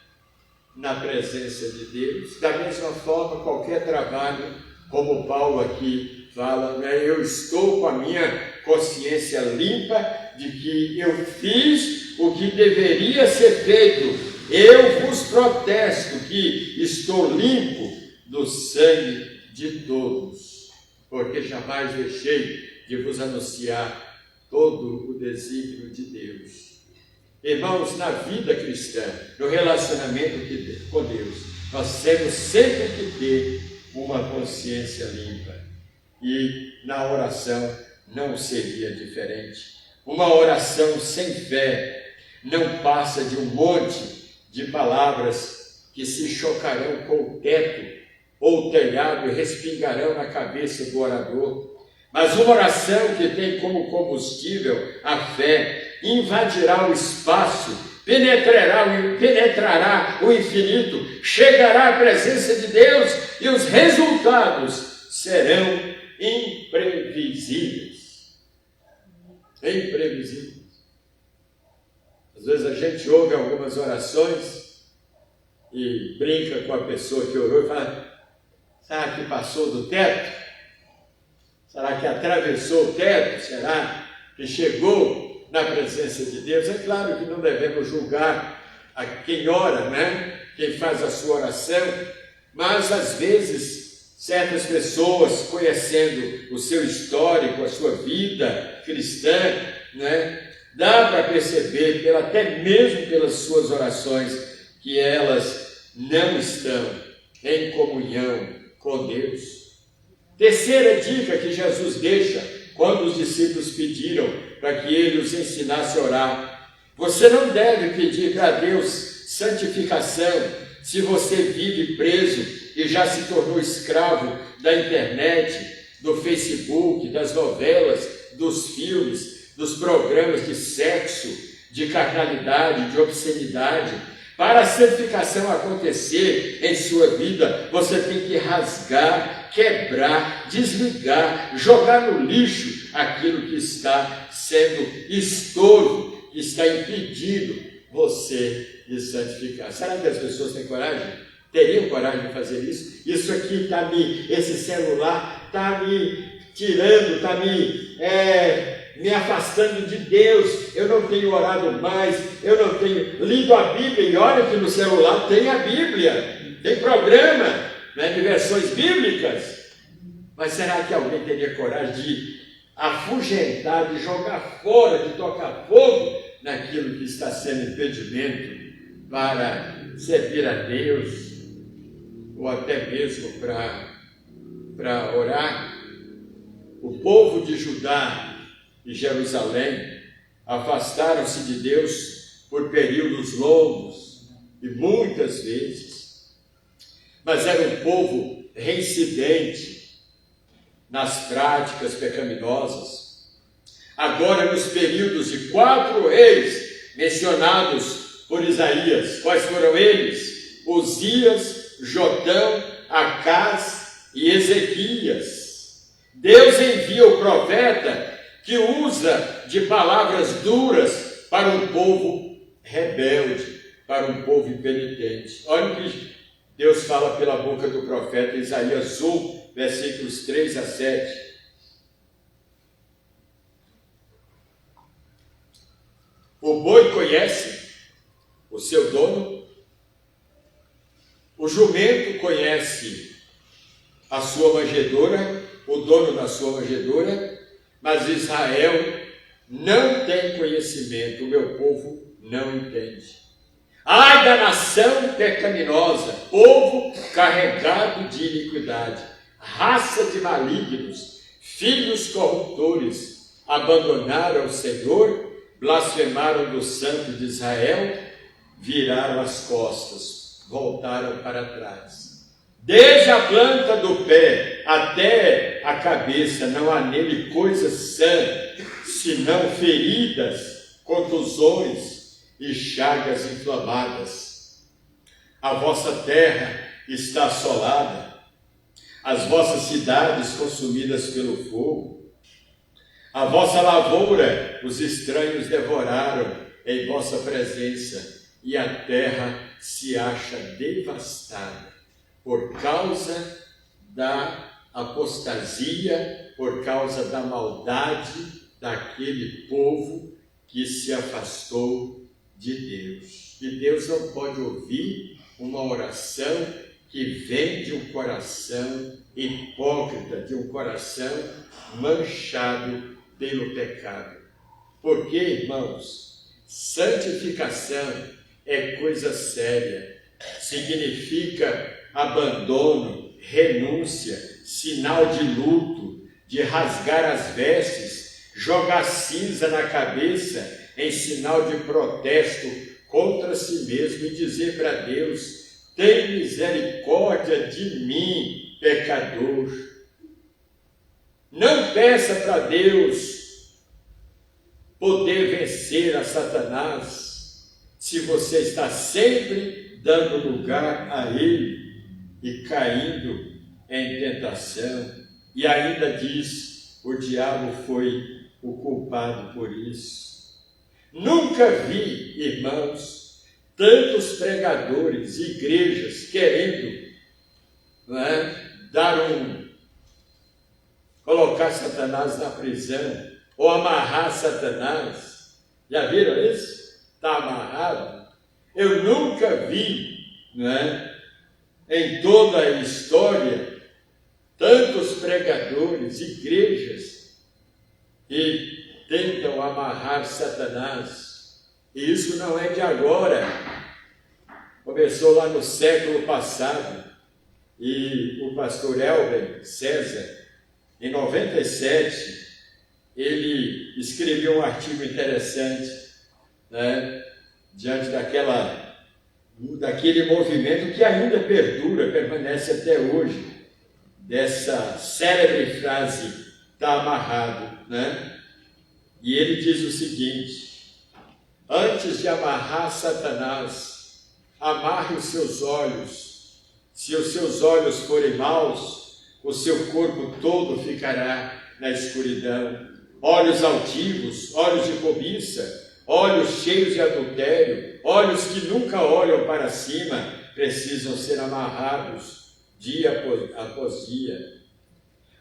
na presença de Deus. Da mesma forma, qualquer trabalho, como Paulo aqui fala, né? Eu estou com a minha consciência limpa de que eu fiz o que deveria ser feito. Eu vos protesto que estou limpo do sangue de todos, porque jamais deixei de vos anunciar todo o desígnio de Deus. Irmãos, na vida cristã, no relacionamento com Deus, nós temos sempre que ter uma consciência limpa. E na oração não seria diferente. Uma oração sem fé não passa de um monte de palavras que se chocarão com o teto ou o telhado e respingarão na cabeça do orador. Mas uma oração que tem como combustível a fé invadirá o espaço, penetrará o infinito, chegará à presença de Deus e os resultados serão imprevisíveis. Imprevisíveis. Às vezes a gente ouve algumas orações e brinca com a pessoa que orou e fala: será que passou do teto? Será que atravessou o teto? Será que chegou na presença de Deus? É claro que não devemos julgar a quem ora, né? Quem faz a sua oração, mas às vezes certas pessoas, conhecendo o seu histórico, a sua vida cristã, né? Dá para perceber, até mesmo pelas suas orações, que elas não estão em comunhão com Deus. Terceira dica que Jesus deixa quando os discípulos pediram para que ele os ensinasse a orar: você não deve pedir para Deus santificação se você vive preso e já se tornou escravo da internet, do Facebook, das novelas, dos filmes, dos programas de sexo, de carnalidade, de obscenidade. Para a santificação acontecer em sua vida, você tem que rasgar, quebrar, desligar, jogar no lixo aquilo que está sendo estorvo, que está impedindo você de santificar. Será que as pessoas têm coragem? Teriam coragem de fazer isso? Isso aqui está esse celular está me tirando, está me afastando de Deus. Eu não tenho orado mais, eu não tenho lido a Bíblia. E olha que no celular tem a Bíblia, tem programa, né, de versões bíblicas. Mas será que alguém teria coragem de afugentar, de jogar fora, de tocar fogo naquilo que está sendo impedimento para servir a Deus, ou até mesmo para orar? O povo de Judá e Jerusalém afastaram-se de Deus por períodos longos e muitas vezes, mas era um povo reincidente nas práticas pecaminosas. Agora, nos períodos de 4 reis mencionados por Isaías, quais foram eles? Uzias, Jotão, Acás e Ezequias. Deus envia o profeta que usa de palavras duras para um povo rebelde, para um povo impenitente. Olha o que Deus fala pela boca do profeta Isaías 1, versículos 3 a 7. O boi conhece o seu dono, o jumento conhece a sua manjedoura, o dono da sua manjedoura, mas Israel não tem conhecimento, o meu povo não entende. Ai da nação pecaminosa, povo carregado de iniquidade, raça de malignos, filhos corruptores, abandonaram o Senhor, blasfemaram do Santo de Israel, viraram as costas, voltaram para trás. Desde a planta do pé até a cabeça não há nele coisa sã, senão feridas, contusões e chagas inflamadas. A vossa terra está assolada, as vossas cidades consumidas pelo fogo. A vossa lavoura os estranhos devoraram em vossa presença, e a terra se acha devastada por causa da apostasia, por causa da maldade daquele povo que se afastou de Deus. E Deus não pode ouvir uma oração que vem de um coração hipócrita, de um coração manchado pelo pecado. Porque, irmãos, Santificação é coisa séria. Significa abandono, renúncia, sinal de luto, de rasgar as vestes, jogar cinza na cabeça em sinal de protesto contra si mesmo e dizer para Deus: tem misericórdia de mim, pecador. Não peça para Deus poder vencer a Satanás se você está sempre dando lugar a ele e caindo em tentação. E ainda diz: o diabo foi o culpado por isso. Nunca vi, irmãos, tantos pregadores, igrejas querendo colocar Satanás na prisão ou amarrar Satanás. Já viram isso? Está amarrado. Eu nunca vi, em toda a história, tantos pregadores, igrejas que tentam amarrar Satanás. E isso não é de agora. Começou lá no século passado. E o pastor Elber César, em 97, ele escreveu um artigo interessante, diante daquele movimento que ainda perdura, permanece até hoje, dessa célebre frase: está amarrado, E ele diz o seguinte: antes de amarrar Satanás, amarre os seus olhos. Se os seus olhos forem maus, o seu corpo todo ficará na escuridão. Olhos altivos, olhos de cobiça, olhos cheios de adultério, olhos que nunca olham para cima, precisam ser amarrados dia após dia.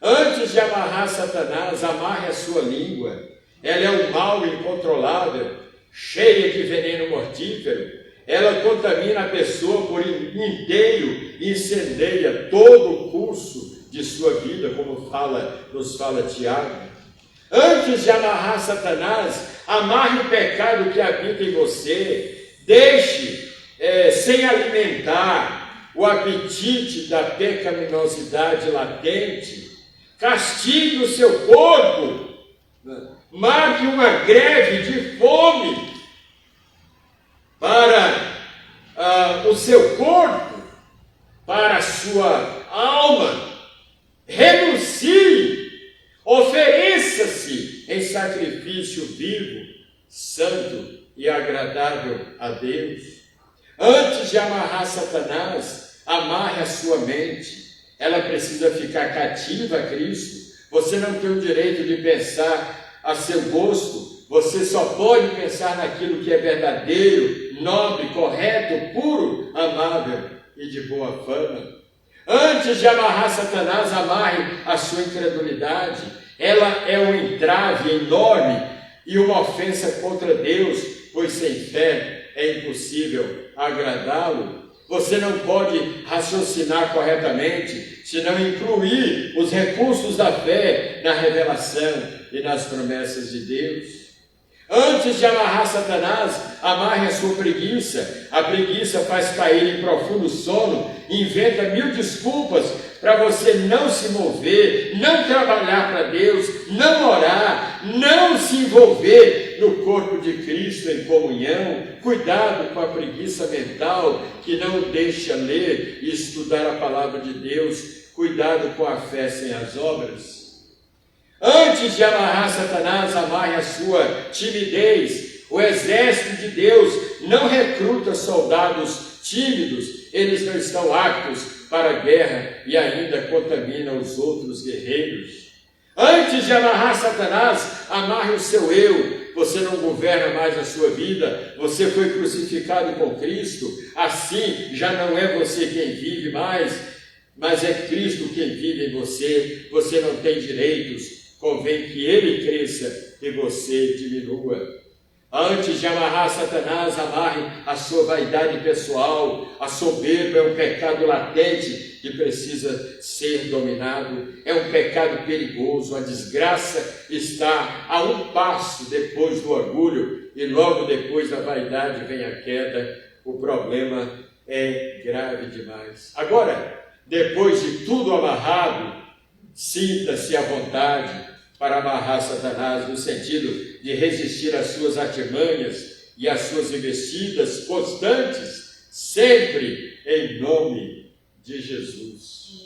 Antes de amarrar Satanás, amarre a sua língua. Ela é um mal incontrolável, cheia de veneno mortífero. Ela contamina a pessoa por inteiro e incendeia todo o curso de sua vida, como nos fala Tiago. Antes de amarrar Satanás, amarre o pecado que habita em você. Deixe sem alimentar o apetite da pecaminosidade latente. Castigue o seu corpo. Marque uma greve de fome para o seu corpo, para a sua alma. Renuncie, ofereça-se em sacrifício vivo, santo e agradável a Deus. Antes de amarrar Satanás, amarre a sua mente. Ela precisa ficar cativa a Cristo. Você não tem o direito de pensar a seu gosto. Você só pode pensar naquilo que é verdadeiro, nobre, correto, puro, amável e de boa fama. Antes de amarrar Satanás, amarre a sua incredulidade. Ela é um entrave enorme e uma ofensa contra Deus, pois sem fé é impossível agradá-lo. Você não pode raciocinar corretamente se não incluir os recursos da fé na revelação e nas promessas de Deus. Antes de amarrar Satanás, amarre a sua preguiça. A preguiça faz cair em profundo sono, inventa 1000 desculpas para você não se mover, não trabalhar para Deus, não orar, não se envolver no corpo de Cristo em comunhão. Cuidado com a preguiça mental que não deixa ler e estudar a palavra de Deus. Cuidado com a fé sem as obras. Antes de amarrar Satanás, amarre a sua timidez. O exército de Deus não recruta soldados tímidos. Eles não estão aptos para a guerra e ainda contaminam os outros guerreiros. Antes de amarrar Satanás, amarre o seu eu. Você não governa mais a sua vida. Você foi crucificado com Cristo. Assim, já não é você quem vive mais, mas é Cristo quem vive em você. Você não tem direitos. Convém que ele cresça e você diminua. Antes de amarrar Satanás, amarre a sua vaidade pessoal. A soberba é um pecado latente que precisa ser dominado. É um pecado perigoso. A desgraça está a um passo depois do orgulho e logo depois da vaidade vem a queda. O problema é grave demais. Agora, depois de tudo amarrado, sinta-se à vontade para amarrar Satanás, no sentido de resistir às suas artimanhas e às suas investidas constantes, sempre em nome de Jesus.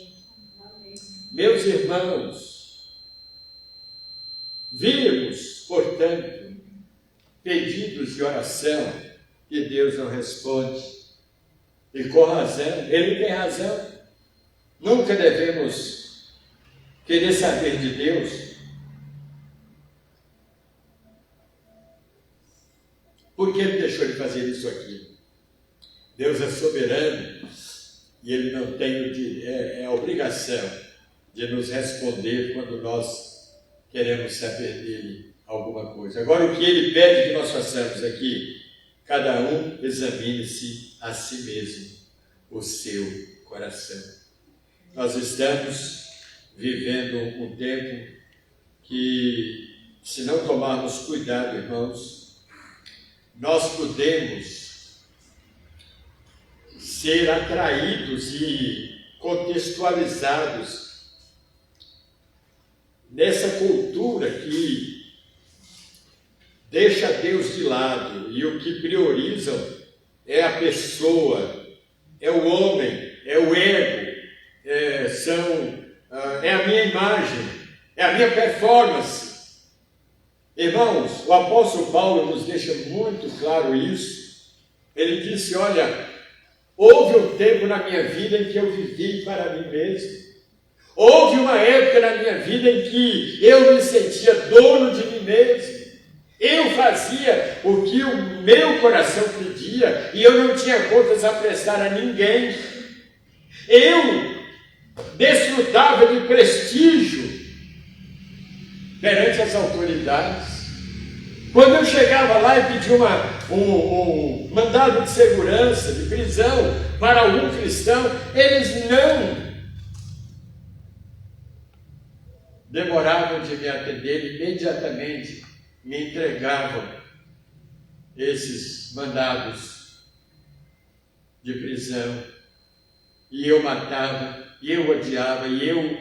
Meus irmãos, vimos, portanto, pedidos de oração que Deus não responde, e com razão. Ele tem razão. Nunca devemos querer saber de Deus por que Ele deixou de fazer isso aqui. Deus é soberano e Ele não tem a obrigação de nos responder quando nós queremos saber dele alguma coisa. Agora, o que Ele pede que nós façamos aqui, cada um examine-se a si mesmo, o seu coração. Nós estamos vivendo um tempo que, se não tomarmos cuidado, irmãos, nós podemos ser atraídos e contextualizados nessa cultura que deixa Deus de lado e o que priorizam é a pessoa, é o homem, é o ego, é a minha imagem, é a minha performance. Irmãos, o apóstolo Paulo nos deixa muito claro isso. Ele disse, olha, houve um tempo na minha vida em que eu vivi para mim mesmo. Houve uma época na minha vida em que eu me sentia dono de mim mesmo. Eu fazia o que o meu coração pedia e eu não tinha contas a prestar a ninguém. Eu desfrutava de prestígio perante as autoridades. Quando eu chegava lá e pedia um mandado de segurança, de prisão para algum cristão, eles não demoravam de me atender, imediatamente me entregavam esses mandados de prisão, e eu matava, e eu odiava, e eu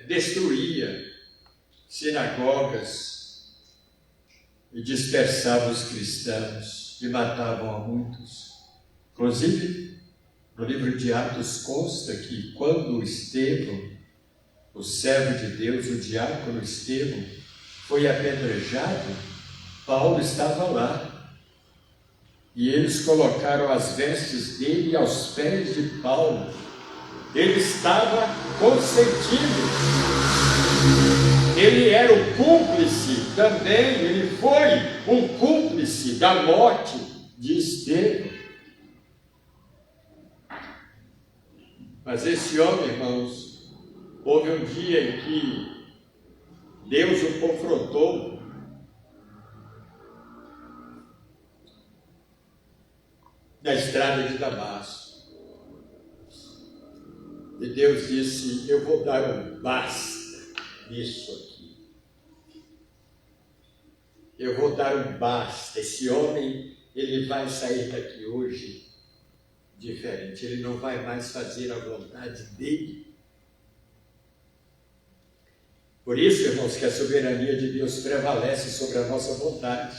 destruía sinagogas e dispersava os cristãos e matavam a muitos. Inclusive, no livro de Atos consta que quando Estevão, o servo de Deus, o diácono Estevão, foi apedrejado, Paulo estava lá. E eles colocaram as vestes dele aos pés de Paulo. Ele estava consentindo. Ele era o cúmplice também, ele foi um cúmplice da morte de Estevão. Mas esse homem, irmãos, houve um dia em que Deus o confrontou na estrada de Damasco. E Deus disse, eu vou dar um basta nisso aqui. Eu vou dar um basta. Esse homem, ele vai sair daqui hoje diferente. Ele não vai mais fazer a vontade dele. Por isso, irmãos, que a soberania de Deus prevalece sobre a nossa vontade.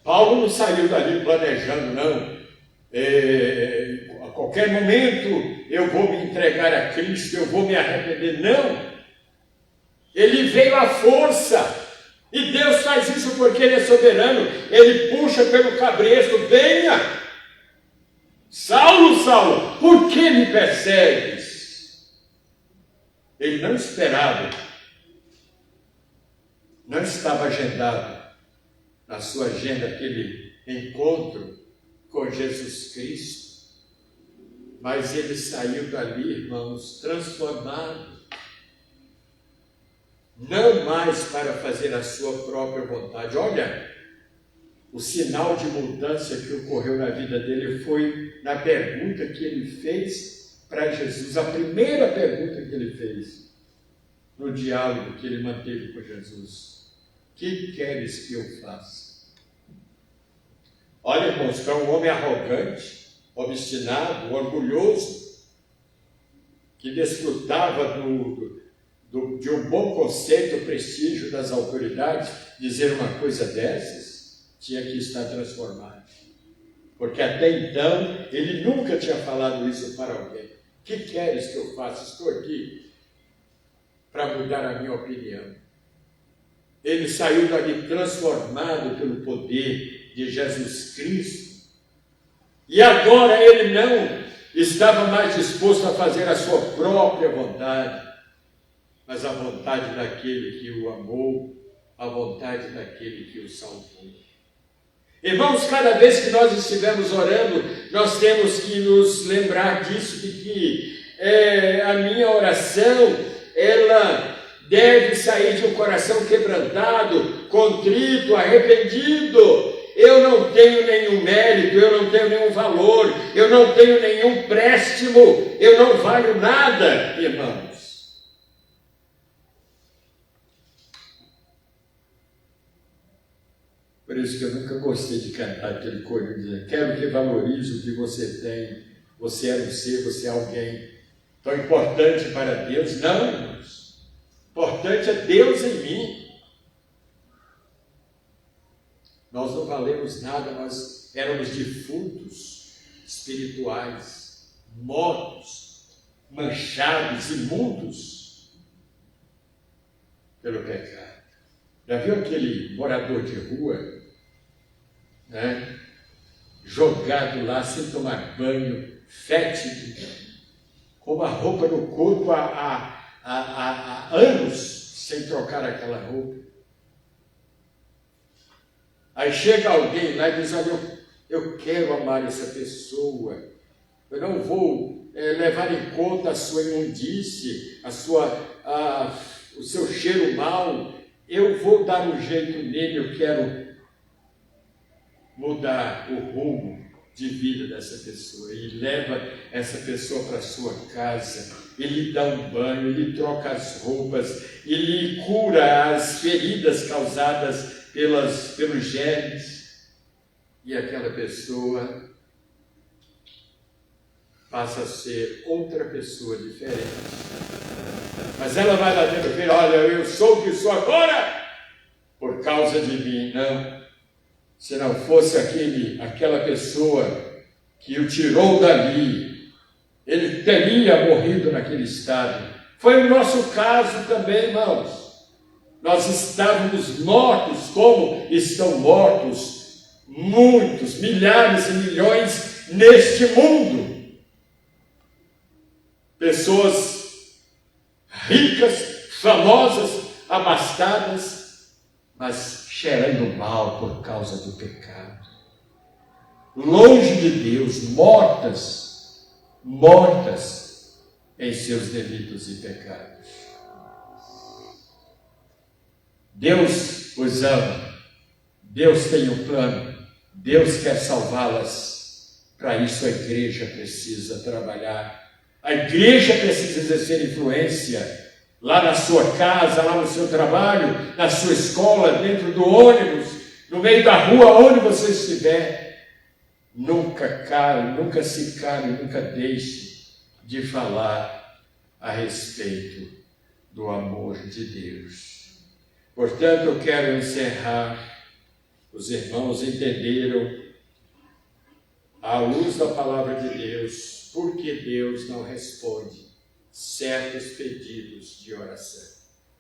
Paulo não saiu dali planejando, não. A qualquer momento eu vou me entregar a Cristo, eu vou me arrepender. Não. Ele veio à força. E Deus faz isso porque Ele é soberano. Ele puxa pelo cabresto. Venha. Saulo, Saulo, por que me persegues? Ele não esperava. Não estava agendado na sua agenda aquele encontro com Jesus Cristo. Mas ele saiu dali, irmãos, transformado. não mais para fazer a sua própria vontade. Olha, o sinal de mudança que ocorreu na vida dele foi na pergunta que ele fez para Jesus, a primeira pergunta que ele fez no diálogo que ele manteve com Jesus: que queres que eu faça? Olha, irmãos, para um homem arrogante, obstinado, orgulhoso, que desfrutava de um bom conceito, prestígio das autoridades, dizer uma coisa dessas, tinha que estar transformado. Porque até então, ele nunca tinha falado isso para alguém. O que queres que eu faça? Estou aqui para mudar a minha opinião. Ele saiu dali transformado pelo poder de Jesus Cristo. E agora ele não estava mais disposto a fazer a sua própria vontade, mas a vontade daquele que o amou, a vontade daquele que o salvou. Irmãos, cada vez que nós estivermos orando, nós temos que nos lembrar disso, de que a minha oração, ela deve sair de um coração quebrantado, contrito, arrependido. Eu não tenho nenhum mérito, eu não tenho nenhum valor, eu não tenho nenhum préstimo, eu não valho nada, irmãos. Por isso que eu nunca gostei de cantar aquele coro dizendo: quero que valorize o que você tem, você é um ser, você é alguém tão importante para Deus. Não, irmãos. Importante é Deus em mim. Nós não valemos nada, nós éramos defuntos espirituais, mortos, manchados, imundos pelo pecado. Já viu aquele morador de rua, né? Jogado lá sem tomar banho, fétido, com uma roupa no corpo há anos sem trocar aquela roupa. Aí chega alguém lá e diz: olha, eu quero amar essa pessoa, eu não vou levar em conta a sua imundície, o seu cheiro mau, eu vou dar um jeito nele, eu quero mudar o rumo de vida dessa pessoa. E leva essa pessoa para a sua casa, ele dá um banho, ele troca as roupas, ele cura as feridas causadas pelos germes, e aquela pessoa passa a ser outra pessoa diferente. Mas ela vai lá dentro e diz: olha, eu sou o que sou agora por causa de mim. Não, se não fosse aquela pessoa que o tirou dali, ele teria morrido naquele estado. Foi o nosso caso também, irmãos. Nós estávamos mortos, como estão mortos muitos, milhares e milhões neste mundo. Pessoas ricas, famosas, abastadas, mas cheirando mal por causa do pecado. Longe de Deus, mortas em seus delitos e pecados. Deus os ama, Deus tem um plano, Deus quer salvá-las. Para isso a igreja precisa trabalhar, a igreja precisa exercer influência, lá na sua casa, lá no seu trabalho, na sua escola, dentro do ônibus, no meio da rua, onde você estiver. Nunca se cale, nunca deixe de falar a respeito do amor de Deus. Portanto, eu quero encerrar. Os irmãos entenderam, à luz da palavra de Deus, por que Deus não responde certos pedidos de oração.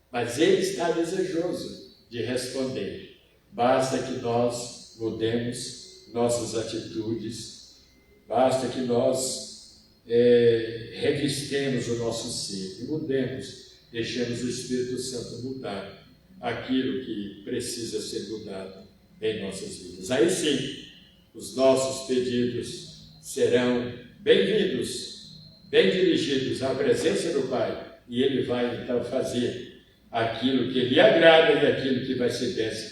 Mas Ele está desejoso de responder. Basta que nós mudemos nossas atitudes, basta que nós revistemos o nosso ser e mudemos, deixemos o Espírito Santo mudar aquilo que precisa ser mudado em nossas vidas. Aí sim, os nossos pedidos serão bem-vindos, bem dirigidos à presença do Pai, e Ele vai então fazer aquilo que lhe agrada e aquilo que vai ser bênção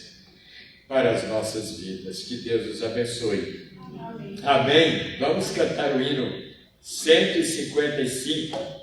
para as nossas vidas. Que Deus os abençoe. Amém. Amém. Vamos cantar o hino 155.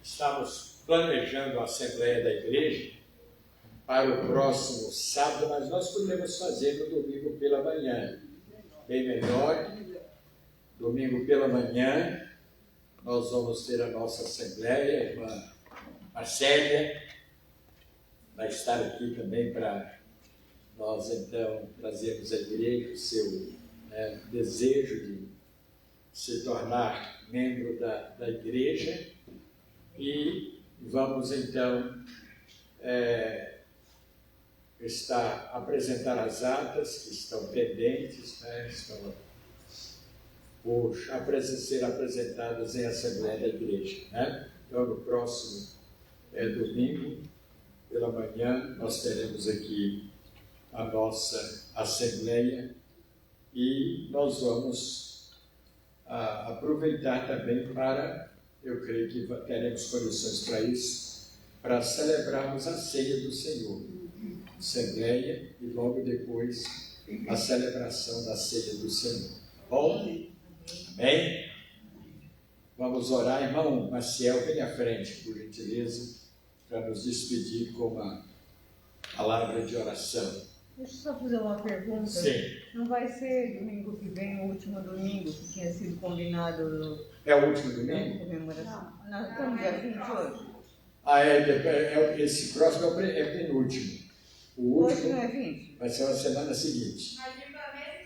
Estamos planejando a Assembleia da Igreja para o próximo sábado, mas nós podemos fazer no domingo pela manhã, bem melhor. Domingo pela manhã, nós vamos ter a nossa Assembleia, a irmã Marcélia vai estar aqui também para nós, então, trazermos à igreja o seu desejo de se tornar membro da igreja. E vamos, então, apresentar as atas que estão pendentes, estão por ser apresentadas em Assembleia da Igreja. Então, no próximo domingo, pela manhã, nós teremos aqui a nossa Assembleia e nós vamos aproveitar também para, eu creio que teremos condições para isso, para celebrarmos a ceia do Senhor. Assembleia e logo depois a celebração da ceia do Senhor. Bom? Amém? Vamos orar. Irmão Maciel, vem à frente, por gentileza, para nos despedir com palavra de oração. Deixa eu só fazer uma pergunta. Sim. Não vai ser domingo que vem, o último domingo que tinha sido combinado É o último na domingo? comemoração? Nós estamos dia 20 hoje. Esse próximo é penúltimo. O Hoje último não é 20? vai ser na semana seguinte. Mas mesmo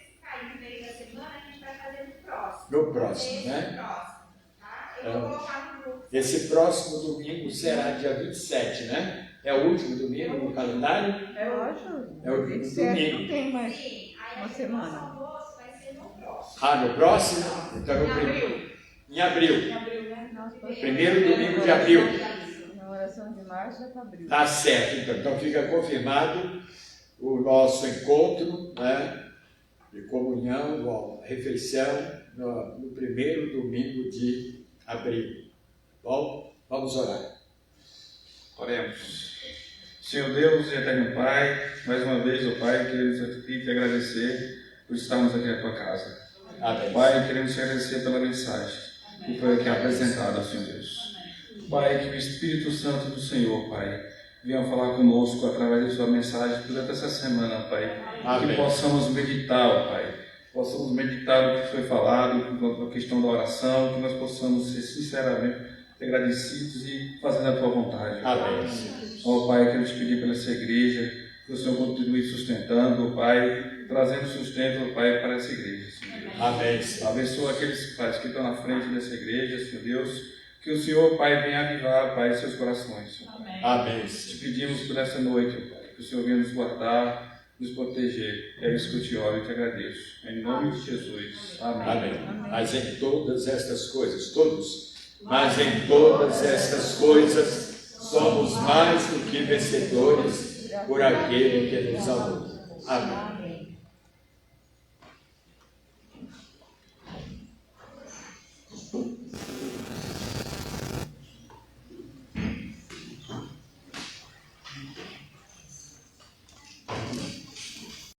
se cair no meio da semana, a gente vai fazer no próximo. No próximo, Esse né? próximo, tá? Eu vou colocar no grupo. Esse próximo domingo será dia 27, né? É o último domingo no calendário? Eu acho. É o 27 domingo. não tem mais. Sim, aí Uma a semana. nosso almoço vai ser no próximo. Ah, no próximo? Então no primeiro. Em abril. Em abril, né? Primeiro domingo de abril. Comemoração de março é para abril. Tá certo, então. Então fica confirmado o nosso encontro, né, de comunhão, refeição, no primeiro domingo de abril. Bom, vamos orar. Oremos. Senhor Deus e Eterno Pai, mais uma vez, ó Pai, queremos aqui te agradecer por estarmos aqui na tua casa. Amém. Pai, queremos te agradecer pela mensagem que foi aqui apresentada, Senhor Deus. Pai, que o Espírito Santo do Senhor, Pai, venha falar conosco através da sua mensagem durante essa semana, Pai. Amém. Que possamos meditar, ó Pai. Possamos meditar no que foi falado, na questão da oração, que nós possamos ser sinceramente agradecidos e fazer a tua vontade. Amém. Ó Pai, quero te pedir pela essa igreja, que o Senhor continue sustentando, ó Pai, trazendo sustento, ó Pai, para essa igreja, Senhor Deus. Amém, Senhor. Abençoa aqueles pais que estão na frente dessa igreja, Senhor Deus, que o Senhor, Pai, venha avivar, Pai, seus corações, Senhor. Amém. Amém, Te Senhor. pedimos por essa noite, ó Pai, que o Senhor venha nos guardar, nos proteger. É isso que eu te oro e te agradeço. Em nome de Jesus. Amém. Amém. Mas em todas estas coisas, mas em todas estas coisas, somos mais do que vencedores por aquele que nos amou. Amém.